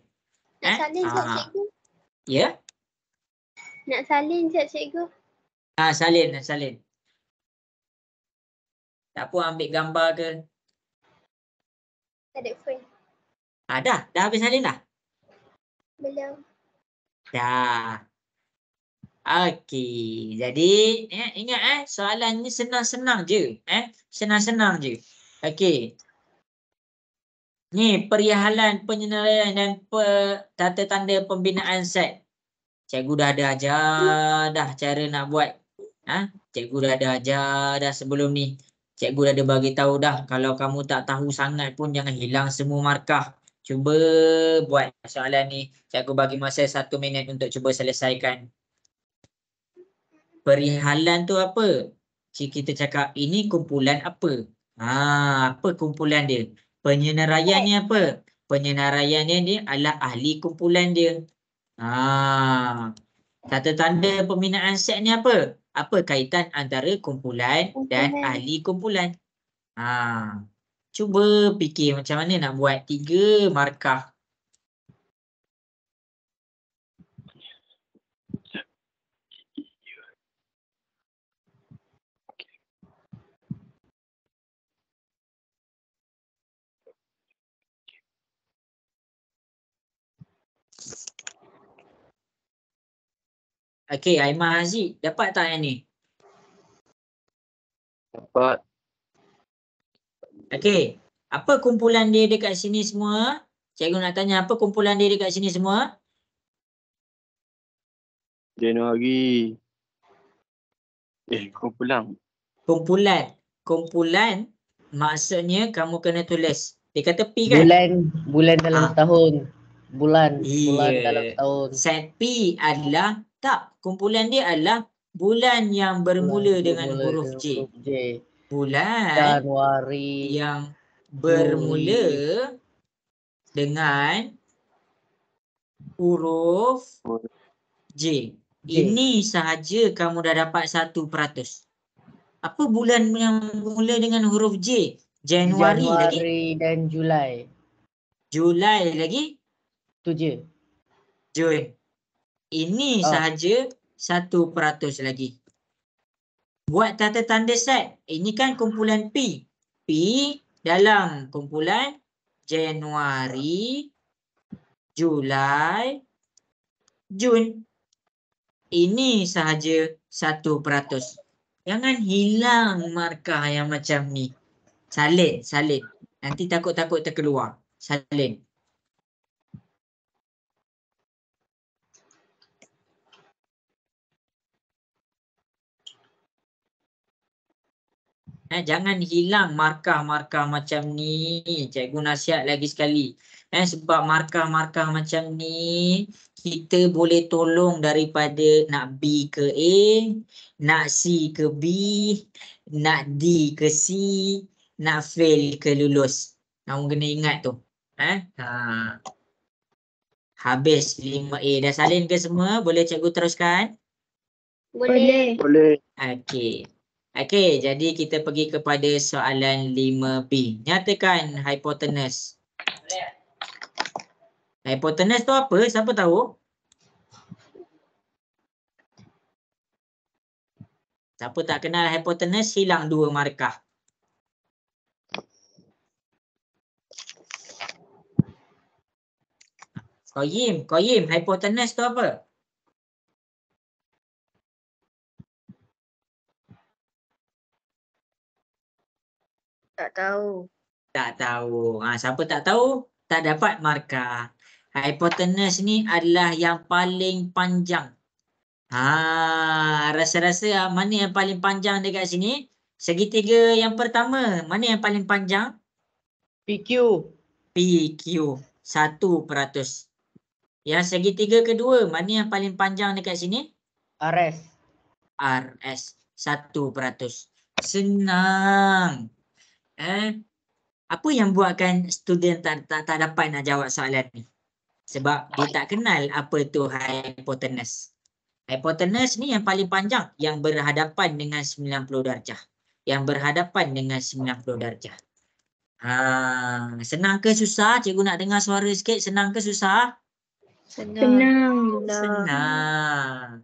Nak salin sekejap cikgu. Ya? Nak salin sekejap cikgu. Salin. Tak apa ambil gambar ke? Tak ada phone. Dah habis salin dah? Belum. Dah. Okey. Jadi ingat soalan ni senang-senang je. Senang-senang je. Okey. Ni perihal penyenaraian dan tata tanda pembinaan set. Cikgu dah ada ajar dah cara nak buat. Cikgu dah ada ajar dah sebelum ni. Cikgu dah ada bagi tahu dah kalau kamu tak tahu sangat pun jangan hilang semua markah. Cuba buat soalan ni. Cikgu bagi masa 1 minit untuk cuba selesaikan. Perihalan tu apa? Kita cakap ini kumpulan apa? Apa kumpulan dia? Penyenaraiannya apa? Penyenaraiannya dia adalah ahli kumpulan dia. Tata tanda pembinaan set ni apa? Apa kaitan antara kumpulan dan ahli kumpulan? Cuba fikir macam mana nak buat 3 markah. Okey, Aiman Haziq, dapat tak yang ni? Dapat. Okey, apa kumpulan dia dekat sini semua? Cikgu nak tanya apa kumpulan dia dekat sini semua? Januari. Kumpulan. Kumpulan maksudnya kamu kena tulis. Dia kata P kan? Bulan dalam tahun. Bulan dalam tahun. Set P adalah kumpulan dia adalah bulan yang bermula dengan huruf J. Bulan Januari yang bermula dengan huruf J. Ini sahaja kamu dah dapat 1%. Apa bulan yang bermula dengan huruf J? Januari lagi. Dan Julai. Julai lagi. Tu je. Jun. Ini sahaja 1% lagi. Buat tata tanda set. Ini kan kumpulan P. P dalam kumpulan Januari, Julai, Jun. Ini sahaja 1%. Jangan hilang markah yang macam ni. Salin. Nanti takut-takut terkeluar. Salin. Jangan hilang markah-markah macam ni. Cikgu nasihat lagi sekali. Sebab markah-markah macam ni kita boleh tolong daripada nak B ke A, nak C ke B, nak D ke C, nak fail ke lulus. Kamu kena ingat tu. Habis 5A. Dah salin ke semua? Boleh cikgu teruskan? Boleh. Okey, jadi kita pergi kepada soalan 5B. Nyatakan hipotenus. Hipotenus tu apa? Siapa tahu? Siapa tak kenal hipotenus, hilang 2 markah. Koyim, hipotenus tu apa? Tak tahu. Siapa tak tahu, tak dapat markah. Hipotenus ni adalah yang paling panjang. Rasa-rasa mana yang paling panjang dekat sini? Segitiga yang pertama, mana yang paling panjang? PQ. 1%. Yang segitiga kedua, mana yang paling panjang dekat sini? RS. 1%. Senang. Apa yang buatkan student tak dapat nak jawab soalan ni? Sebab dia tak kenal apa tu hypotenuse. Hypotenuse ni yang paling panjang yang berhadapan dengan 90 darjah. Yang berhadapan dengan 90 darjah. Senang ke susah? Cikgu nak dengar suara sikit. Senang ke susah? Senang. Senang.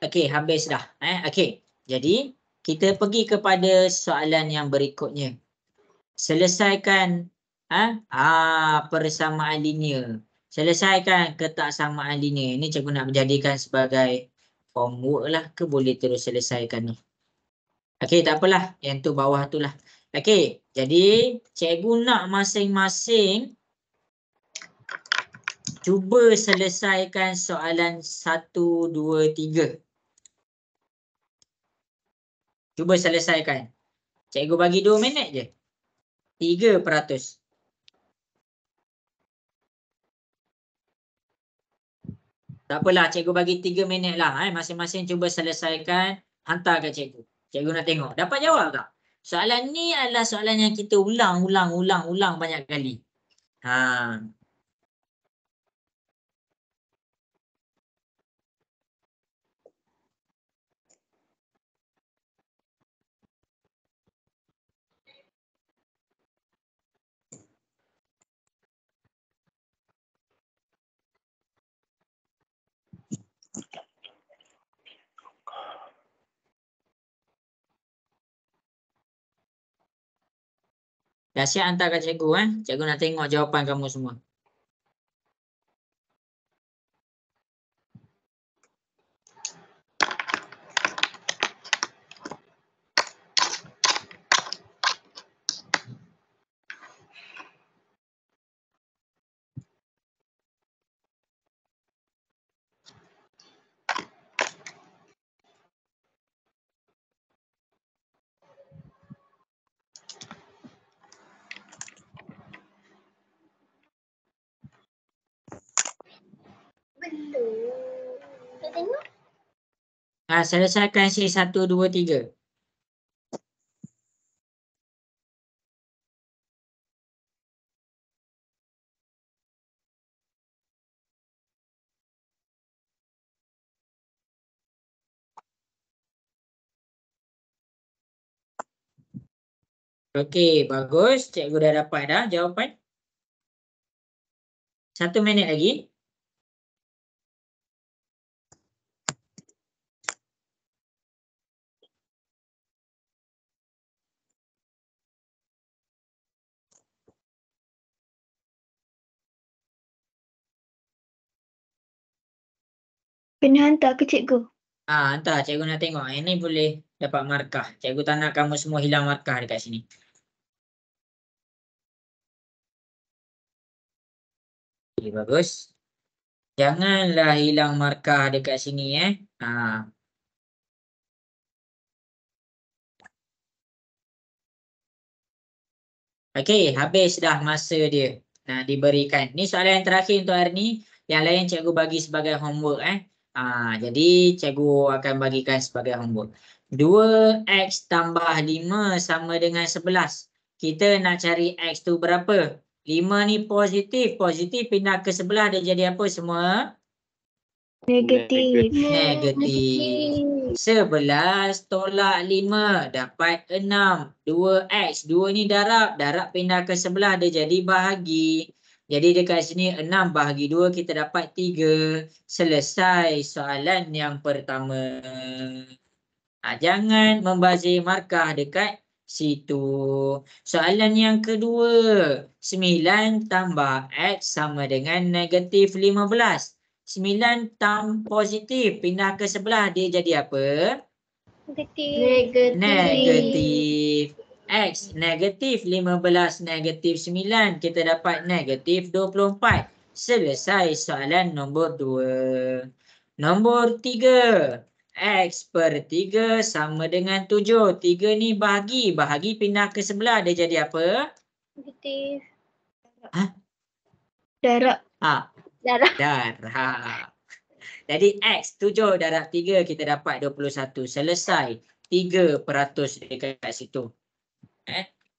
Okey, habis dah. Okey. Jadi, kita pergi kepada soalan yang berikutnya. Selesaikan persamaan linear. Selesaikan ketaksamaan linear. Ini cikgu nak menjadikan sebagai homework lah ke boleh terus selesaikan ni. Okey, tak apalah. Yang tu bawah tu lah. Okey, jadi cikgu nak masing-masing cuba selesaikan soalan 1, 2, 3. Cuba selesaikan. Cikgu bagi 2 minit je. 3%. Tak apalah, cikgu bagi 3 minit lah. Masing-masing cuba selesaikan. Hantar ke cikgu. Cikgu nak tengok. Dapat jawab tak? Soalan ni adalah soalan yang kita ulang banyak kali. Dah siap hantar ke cikgu. Cikgu nak tengok jawapan kamu semua. Nak tengok? Selesaikan C 1, 2, 3. Okey, bagus. Cikgu dah dapat dah jawapan. 1 minit lagi. Kena hantar ke cikgu? Hantar. Cikgu nak tengok. Ini boleh dapat markah. Cikgu tak nak kamu semua hilang markah dekat sini. Okay, bagus. Janganlah hilang markah dekat sini. Okey, habis dah masa dia. Diberikan. Ni soalan yang terakhir untuk hari ni. Yang lain cikgu bagi sebagai homework. Jadi cikgu akan bagikan sebagai homework. 2x tambah 5 sama dengan 11. Kita nak cari x tu berapa? 5 ni positif. Positif pindah ke sebelah dia jadi apa semua? Negatif. Negatif. 11 tolak 5 dapat 6. 2x. 2 ni darab. Darab pindah ke sebelah dia jadi bahagi. Jadi dekat sini 6 bahagi 2 kita dapat 3. Selesai soalan yang pertama. Jangan membazir markah dekat situ. Soalan yang kedua. 9 tambah x sama dengan negatif 15. 9 tambah positif. Pindah ke sebelah dia jadi apa? Negatif. X negatif 15 negatif 9. Kita dapat negatif 24. Selesai soalan nombor 2. Nombor 3. X per 3 sama dengan 7. 3 ni bahagi. Bahagi pindah ke sebelah. Dia jadi apa? Negatif. Hah? Darab. Darab. Jadi X 7 darab 3 kita dapat 21. Selesai. 3% dekat situ.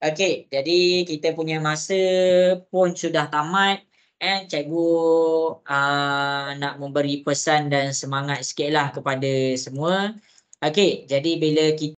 Okey, jadi kita punya masa pun sudah tamat. Cikgu nak memberi pesan dan semangat sikitlah kepada semua. Okey, jadi bila kita